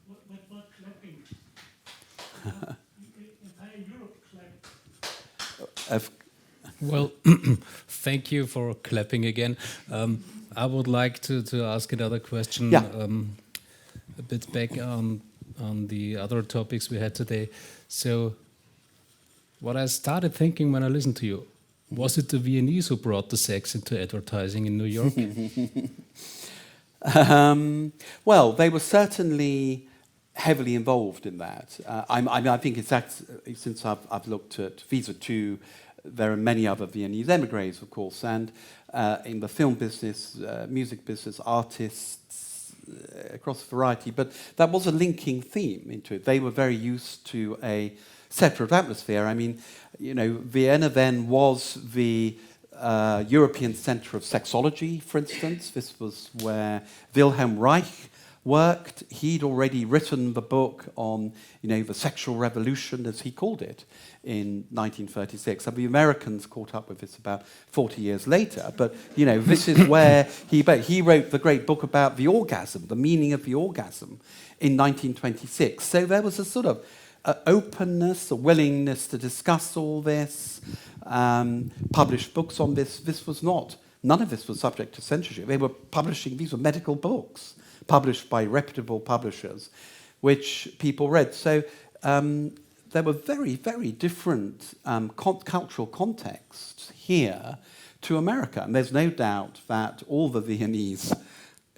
What clapping? Entire Europe clapped. Well, thank you for clapping again. I would like to ask another question. Yeah. A bit back on the other topics we had today. So, what I started thinking when I listened to you, was it the Viennese who brought the sex into advertising in New York? Well, they were certainly heavily involved in that. I think since I've looked at these are two, there are many other Viennese emigrés, of course, and in the film business, music business, artists, across a variety, but that was a linking theme into it. They were very used to a separate atmosphere. I mean, Vienna then was the European centre of sexology, for instance. This was where Wilhelm Reich worked. He'd already written the book on, the sexual revolution, as he called it, in 1936. And the Americans caught up with this about 40 years later. But, this is where he wrote the great book about the orgasm, the meaning of the orgasm, in 1926. So there was a sort of openness, a willingness to discuss all this, publish books on this. None of this was subject to censorship. These were medical books, published by reputable publishers, which people read. So there were very, very different cultural contexts here to America. And there's no doubt that all the Viennese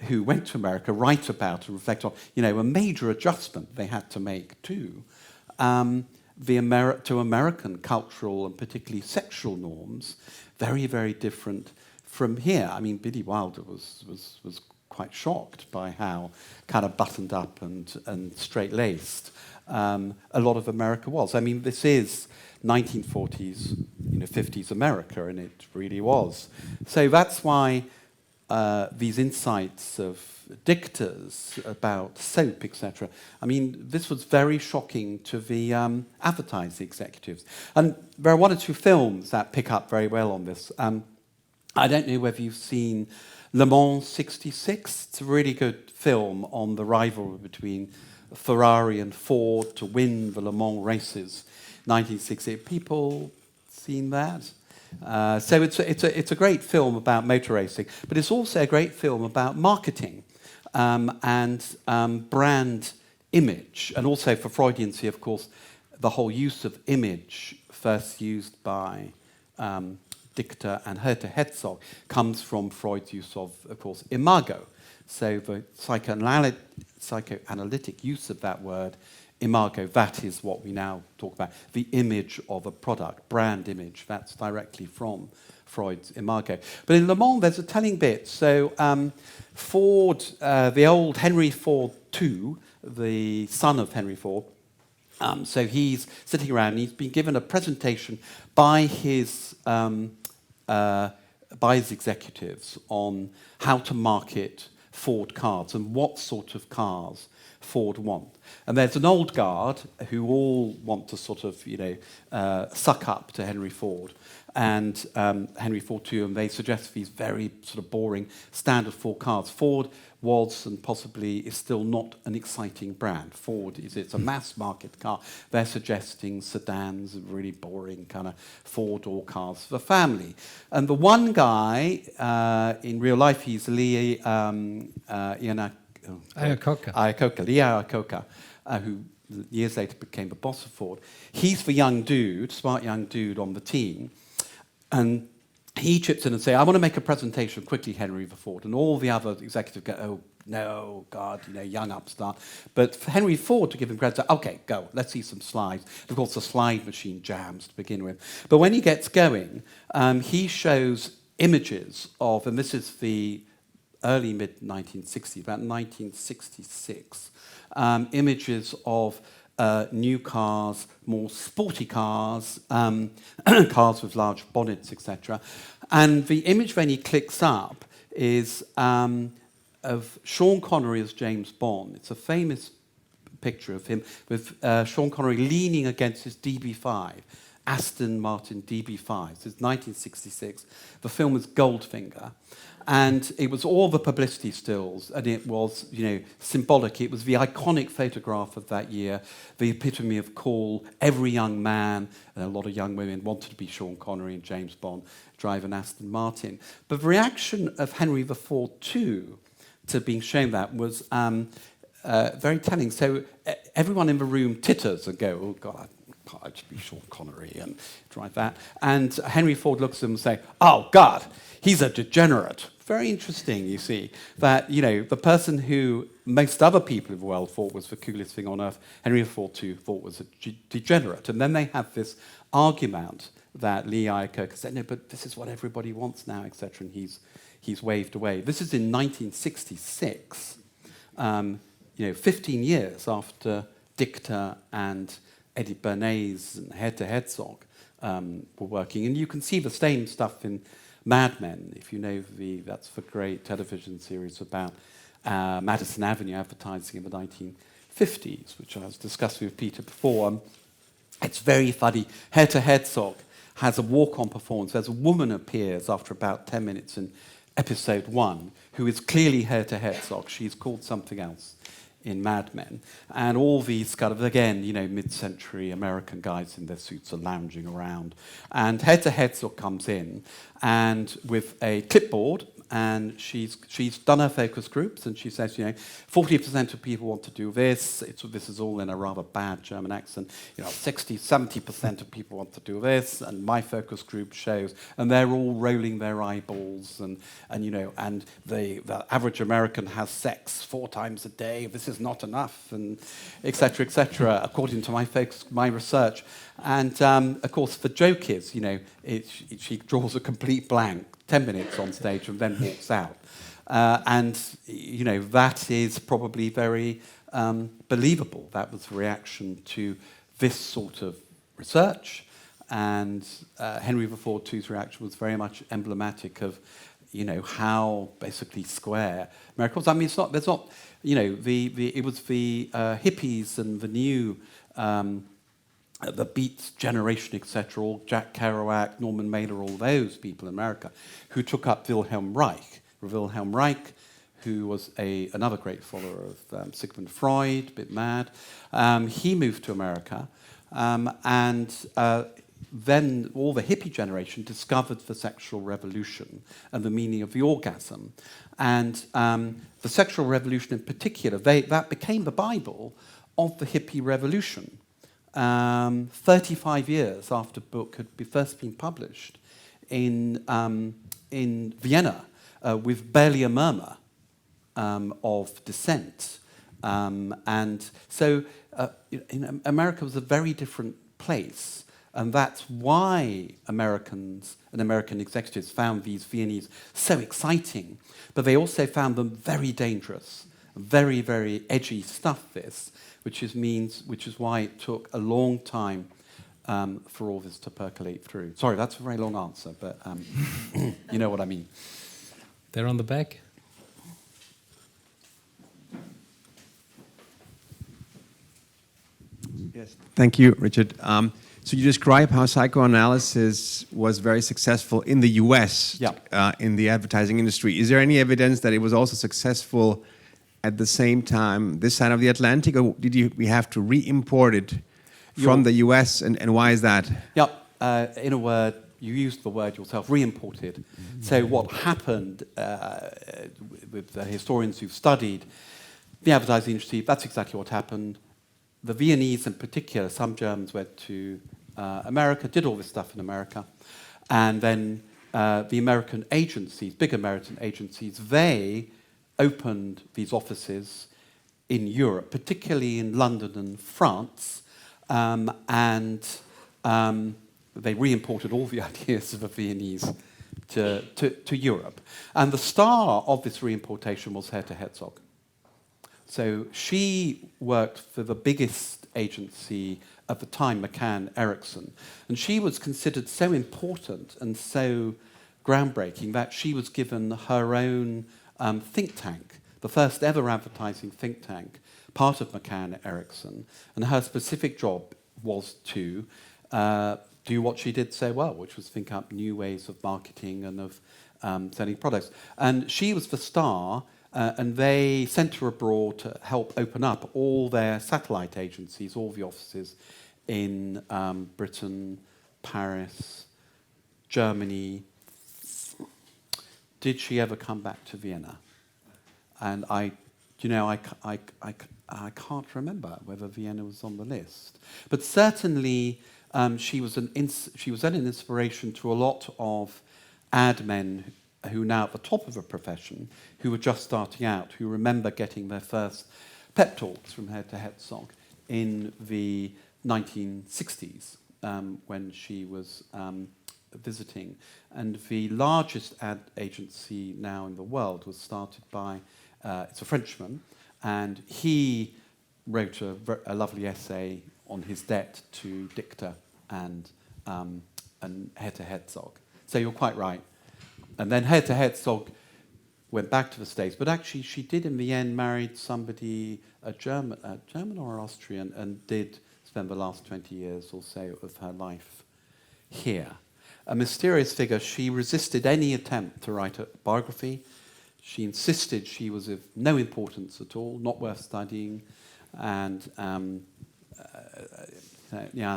who went to America write about and reflect on, a major adjustment they had to make too. To American cultural and particularly sexual norms, very, very different from here. I mean, Billy Wilder was quite shocked by how kind of buttoned up and straight-laced a lot of America was. I mean, this is 1940s, 50s America, and it really was. So that's why these insights of Dichter's about soap, etc. I mean, this was very shocking to the advertising executives. And there are one or two films that pick up very well on this. I don't know whether you've seen Le Mans '66. It's a really good film on the rivalry between Ferrari and Ford to win the Le Mans races, 1968. People seen that? So it's a great film about motor racing, but it's also a great film about marketing and brand image, and also for Freudiancy, of course, the whole use of image, first used by Dichter and Herta Herzog, comes from Freud's use of course, imago. So the psychoanalytic use of that word, imago, that is what we now talk about, the image of a product, brand image, that's directly from Freud's imago. But in Le Mans, there's a telling bit. So Ford, the old Henry Ford II, the son of Henry Ford, so he's sitting around and he's been given a presentation by his executives on how to market Ford cars and what sort of cars Ford want. And there's an old guard who all want to sort of, suck up to Henry Ford and Henry Ford too, and they suggest these very sort of boring standard Ford cars. Ford was and possibly is still not an exciting brand. Ford it's a mass market car. They're suggesting sedans and really boring kind of four-door cars for the family. And the one guy in real life, he's Lee Iacocca, who years later became the boss of Ford. He's the young dude, smart young dude on the team, and he chips in and says, I want to make a presentation quickly, Henry Ford. And all the other executives go, oh, no, God, young upstart. But for Henry Ford to give him credit, okay, go, let's see some slides. Of course, the slide machine jams to begin with. But when he gets going, he shows images of, and this is the early mid-1960s, about 1966, images of new cars, more sporty cars, cars with large bonnets, etc. And the image when he clicks up is of Sean Connery as James Bond. It's a famous picture of him with Sean Connery leaning against his DB5, Aston Martin DB5. This is 1966. The film was Goldfinger. And it was all the publicity stills, and it was, symbolic. It was the iconic photograph of that year, the epitome of cool. Every young man and a lot of young women wanted to be Sean Connery and James Bond driving Aston Martin. But the reaction of Henry IV too to being shown that was very telling. So everyone in the room titters and go, oh, God, I'd be Sean Connery and drive that. And Henry Ford looks at them and says, oh, God, he's a degenerate. Very interesting, you see, that, the person who most other people in the world thought was the coolest thing on earth, Henry Ford too thought was a degenerate. And then they have this argument that Lee Iacocca said, no, but this is what everybody wants now, etc., and he's waved away. This is in 1966, 15 years after Dichter and Eddie Bernays and Herta Herzog were working. And you can see the same stuff in Mad Men, if you know that's the great television series about Madison Avenue advertising in the 1950s, which I was discussing with Peter before. It's very funny. Herta Herzog has a walk-on performance. There's a woman appears after about 10 minutes in episode 1 who is clearly Herta Herzog. She's called something else in Mad Men. And all these kind of, again, mid-century American guys in their suits are lounging around. And Herta Herzog comes in and with a clipboard, and she's done her focus groups, and she says, 40% of people want to do this. This is all in a rather bad German accent. 60, 70% of people want to do this, and my focus group shows, and they're all rolling their eyeballs, and the average American has sex 4 times a day. This is not enough, and et cetera, according to my research. And of course, the joke is, she draws a complete blank, 10 minutes on stage, and then walks out. And, you know, that is probably very believable. That was the reaction to this sort of research. And Henry IV II's reaction was very much emblematic of, you know, how basically square America was. I mean, there's not, you know, it was the hippies and the new, the Beats generation, etc., all Jack Kerouac, Norman Mailer, all those people in America, who took up Wilhelm Reich, who was another great follower of Sigmund Freud, a bit mad. He moved to America, and then all the hippie generation discovered the sexual revolution and the meaning of the orgasm. And the sexual revolution in particular, that became the Bible of the hippie revolution. 35 years after the book had first been published in Vienna, with barely a murmur of dissent. And so America was a very different place. And that's why Americans and American executives found these Viennese so exciting. But they also found them very dangerous, very, very edgy stuff, this, which is why it took a long time for all this to percolate through. Sorry, that's a very long answer, but you know what I mean. There on the back. Yes, thank you, Richard. So you describe how psychoanalysis was very successful in the US, in the advertising industry. Is there any evidence that it was also successful at the same time this side of the Atlantic, or did we have to re-import it from the US, and why is that? Yeah, in a word, you used the word yourself, re-imported. Mm-hmm. So what happened with the historians who've studied the advertising industry, that's exactly what happened. The Viennese in particular, some Germans went to America, did all this stuff in America, and then the American agencies, big American agencies, they opened these offices in Europe, particularly in London and France, and they re-imported all the ideas of the Viennese to Europe. And the star of this re-importation was Hertha Herzog. So she worked for the biggest agency at the time, McCann Erickson, and she was considered so important and so groundbreaking that she was given her own think tank, the first ever advertising think tank, part of McCann Erickson, and her specific job was to do what she did so well, which was think up new ways of marketing and of selling products. And she was the star. And they sent her abroad to help open up all their satellite agencies, all the offices in Britain, Paris, Germany. Did she ever come back to Vienna? And I can't remember whether Vienna was on the list. But certainly she was an inspiration to a lot of ad men who are now at the top of a profession, who were just starting out, who remember getting their first pep talks from Hertha Herzog in the 1960s when she was visiting. And the largest ad agency now in the world was started by, it's a Frenchman, and he wrote a lovely essay on his debt to Dichter and Hertha Herzog. So you're quite right. And then Hertha Herzog went back to the States, but actually she did in the end married somebody, a German or Austrian, and did spend the last 20 years or so of her life here. A mysterious figure. She resisted any attempt to write a biography. She insisted she was of no importance at all, not worth studying, and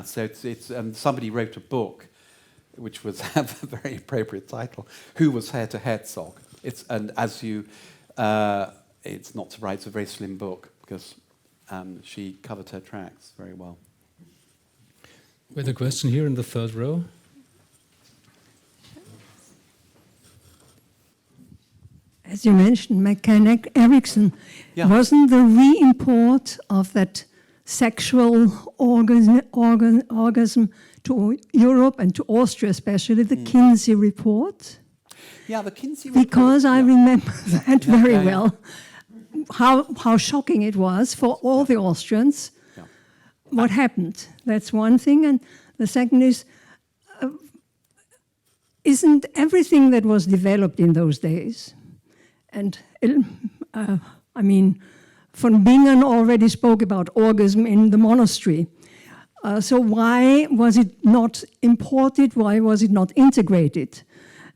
so it's somebody wrote a book which was a very appropriate title, Who Was Hertha Herzog? It's not surprising, it's a very slim book, because she covered her tracks very well. With a question here in the third row. As you mentioned, McCann Erickson, Yeah. wasn't the re-import of that sexual orgasm to Europe and to Austria especially, the Kinsey report? Yeah, the Kinsey report. because I remember that very yeah. well, how shocking it was for all the Austrians. Yeah. What happened? That's one thing. And the second is, isn't everything that was developed in those days, and I mean, von Bingen already spoke about orgasm in the monastery. So why was it not imported? Why was it not integrated?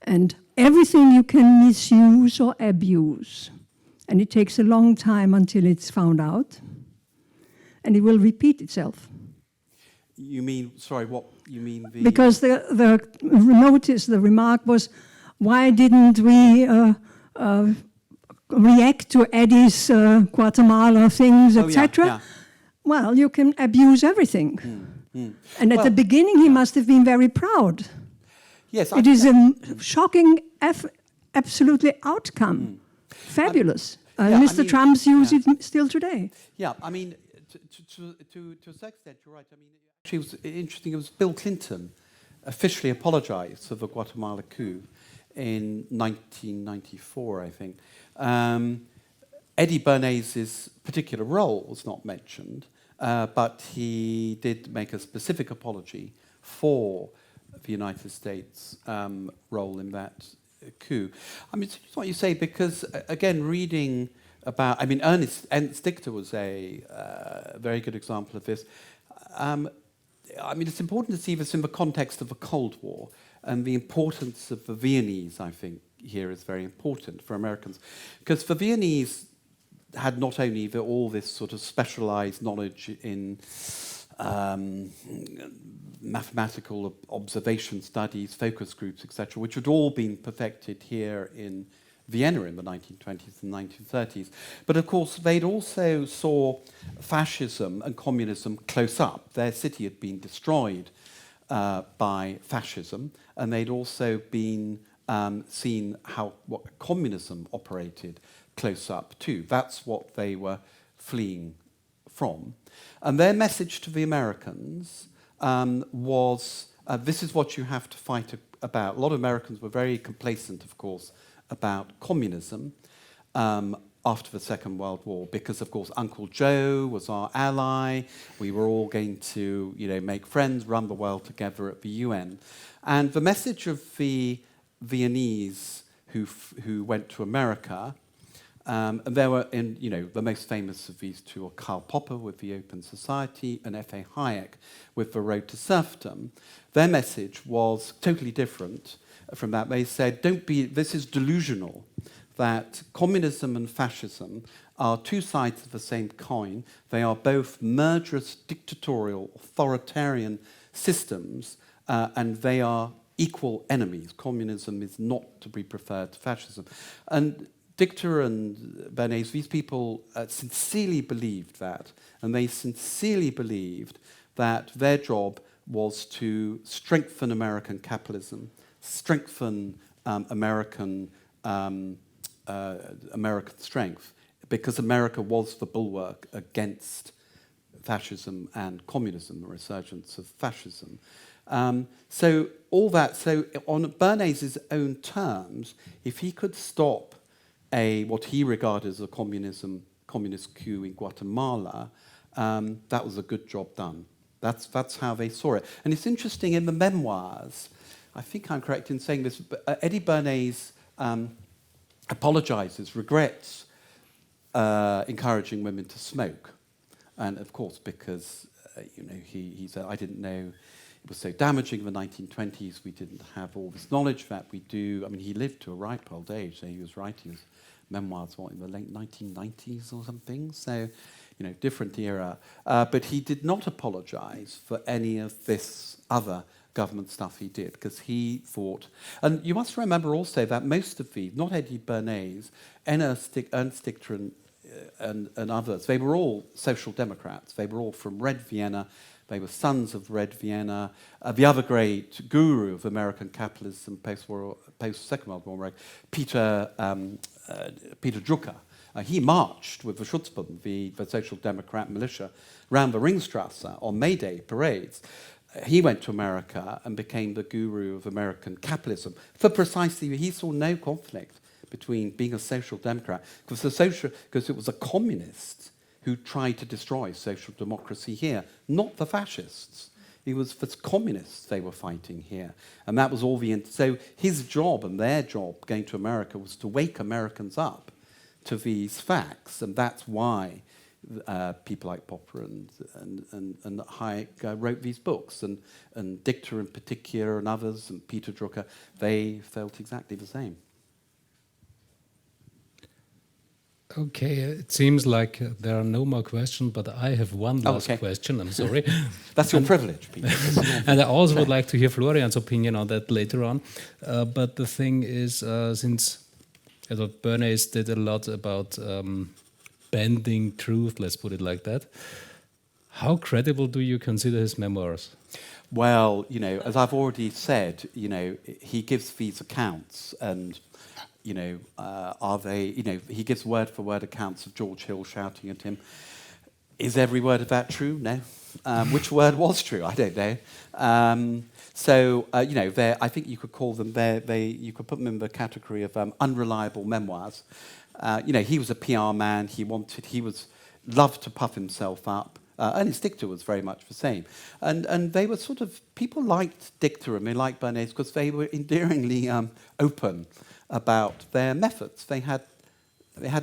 And everything you can misuse or abuse. And it takes a long time until it's found out. And it will repeat itself. You mean, sorry, what you mean? Because the notice, the remark was, why didn't we react to Eddie's Guatemala things, etc.? Yeah. Well, you can abuse everything. And at the beginning, he must have been very proud. Yes, it is a shocking, absolutely outcome. Fabulous. Mr. Trump's use it still today. Yeah, I mean, to a certain extent, you're right. I mean, actually, it was interesting. It was Bill Clinton officially apologized for the Guatemala coup in 1994, I think. Eddie Bernays' particular role was not mentioned, but he did make a specific apology for the United States' role in that coup. I mean, it's what you say, because, again, reading about, I mean, Ernest Dichter was a very good example of this. I mean, it's important to see this in the context of the Cold War, and the importance of the Viennese, I think, here is very important for Americans. Because the Viennese had not only all this sort of specialized knowledge in mathematical observation studies, focus groups, etc., which had all been perfected here in Vienna in the 1920s and 1930s. But of course, they'd also saw fascism and communism close up. Their city had been destroyed by fascism, and they'd also been seen what communism operated close up too. That's what they were fleeing from. And their message to the Americans was, this is what you have to fight about. A lot of Americans were very complacent, of course, about communism after the Second World War, because, of course, Uncle Joe was our ally. We were all going to, make friends, run the world together at the UN. And the message of the Viennese who went to America, and there were, the most famous of these two are Karl Popper with the Open Society and F.A. Hayek with the Road to Serfdom. Their message was totally different from that. They said, this is delusional, that communism and fascism are two sides of the same coin. They are both murderous, dictatorial, authoritarian systems, and they are equal enemies. Communism is not to be preferred to fascism. And Dichter and Bernays, these people sincerely believed that, and they sincerely believed that their job was to strengthen American capitalism, strengthen American strength, because America was the bulwark against fascism and communism, the resurgence of fascism. So all that, so on Bernays' own terms, if he could stop what he regarded as a communist coup in Guatemala, that was a good job done. That's how they saw it. And it's interesting, in the memoirs, I think I'm correct in saying this, but Eddie Bernays apologizes, regrets encouraging women to smoke. And of course, because he said, I didn't know it was so damaging in the 1920s. We didn't have all this knowledge that we do. I mean, he lived to a ripe old age, so he was writing his memoirs, in the late 1990s or something. So, different era. But he did not apologize for any of this other government stuff he did, because he thought, and you must remember also that most of these, not Eddie Bernays, Ernest Dichter and others, they were all social democrats. They were all from Red Vienna. They were sons of Red Vienna. The other great guru of American capitalism post-Second World War, Peter Drucker, he marched with the Schutzbund, the social democrat militia, around the Ringstrasse on May Day parades. he went to America and became the guru of American capitalism for precisely, he saw no conflict between being a social democrat, because it was a communist who tried to destroy social democracy here, not the fascists. It was for communists they were fighting here. And that was all so his job and their job going to America was to wake Americans up to these facts. And that's why people like Popper and Hayek wrote these books. And Dichter in particular and others, and Peter Drucker, they felt exactly the same. Okay, it seems like there are no more questions, but I have one last question. I'm sorry. That's your privilege, Peter. And I also would like to hear Florian's opinion on that later on. But the thing is, since Bernays did a lot about bending truth, let's put it like that, how credible do you consider his memoirs? Well, as I've already said, he gives these accounts and are they, he gives word-for-word accounts of George Hill shouting at him. Is every word of that true? No. Which word was true? I don't know. I think you could call them, you could put them in the category of unreliable memoirs. He was a PR man. He loved to puff himself up. Ernest Dichter was very much the same. And they were people liked Dichter and they liked Bernays because they were endearingly open about their methods. They had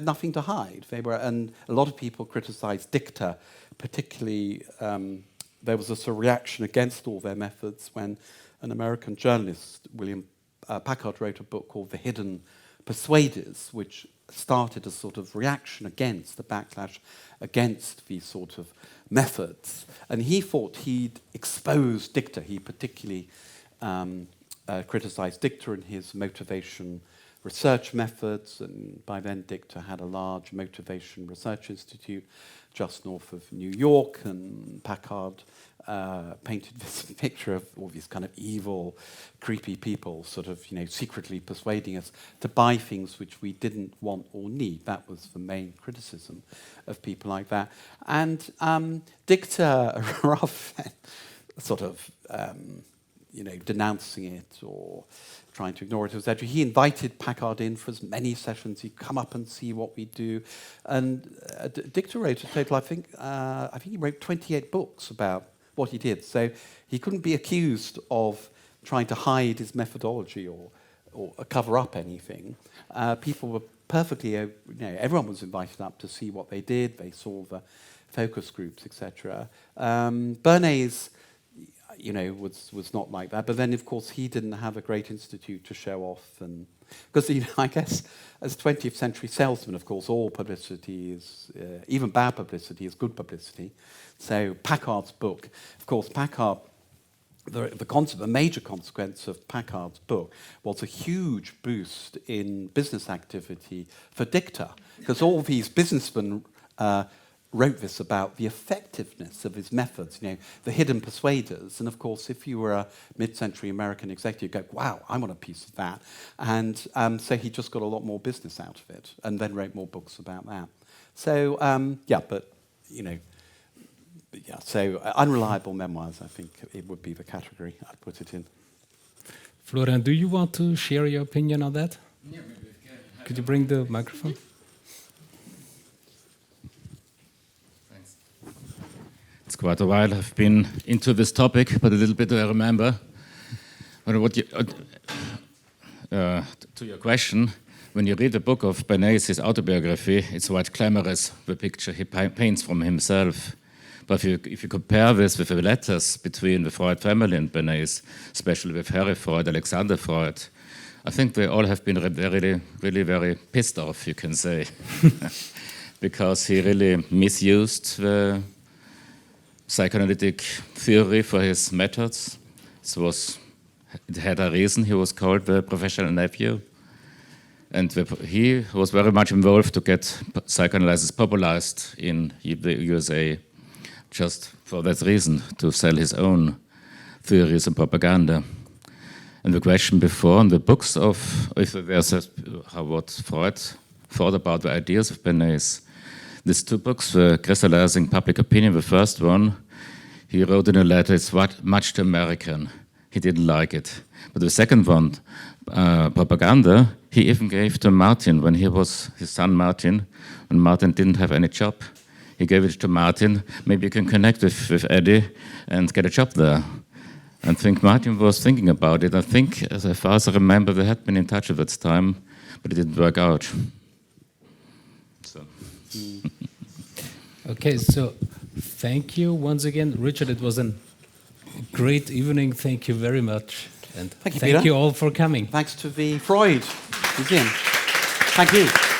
nothing to hide. And a lot of people criticised Dichter, particularly there was a reaction against all their methods when an American journalist, William Packard, wrote a book called The Hidden Persuaders, which started a sort of reaction against the backlash against these sort of methods. And he thought he'd exposed Dichter. He particularly criticised Dichter in his motivation research methods, and by then Dichter had a large motivation research institute just north of New York, and Packard painted this picture of all these kind of evil, creepy people secretly persuading us to buy things which we didn't want or need. That was the main criticism of people like that. And Dichter, rather than denouncing it or trying to ignore it, he invited Packard in for as many sessions. He'd come up and see what we do. And Dichter wrote a total, I think he wrote 28 books about what he did. So he couldn't be accused of trying to hide his methodology or cover up anything. People were perfectly, everyone was invited up to see what they did. They saw the focus groups, etc. Bernays, was not like that. But then, of course, he didn't have a great institute to show off. And because, I guess, as 20th century salesman, of course, all publicity is, even bad publicity is good publicity. So Packard's book, of course, Packard, the major consequence of Packard's book was a huge boost in business activity for Dichter, because all these businessmen wrote this about the effectiveness of his methods, the hidden persuaders. And of course, if you were a mid-century American executive, you'd go, wow, I want a piece of that. And so he just got a lot more business out of it and then wrote more books about that. So, so unreliable memoirs, I think it would be the category I'd put it in. Florian, do you want to share your opinion on that? Yeah, maybe we can. Could you bring the microphone? It's quite a while I've been into this topic, but a little bit I remember. But what to your question, when you read the book of Bernays, his autobiography, it's quite glamorous, the picture he paints from himself. But if you compare this with the letters between the Freud family and Bernays, especially with Harry Freud, Alexander Freud, I think they all have been really very pissed off, you can say, because he really misused the psychoanalytic theory for his methods. It had a reason he was called the professional nephew. And he was very much involved to get psychoanalysis popularized in the USA, just for that reason, to sell his own theories and propaganda. And the question before in the books of what Freud thought about the ideas of Bernays. These two books were Crystallizing Public Opinion, the first one, he wrote in a letter, it's much too American. He didn't like it. But the second one, propaganda, he even gave to Martin when he was his son Martin, when Martin didn't have any job. He gave it to Martin. Maybe you can connect with Eddie and get a job there. I think Martin was thinking about it. I think, as far as I remember, they had been in touch at that time, but it didn't work out. So. Okay, so thank you once again, Richard. It was a great evening. Thank you very much. And Thank you, thank Peter. you all for coming. Thanks to the Freud Museum. Thank you.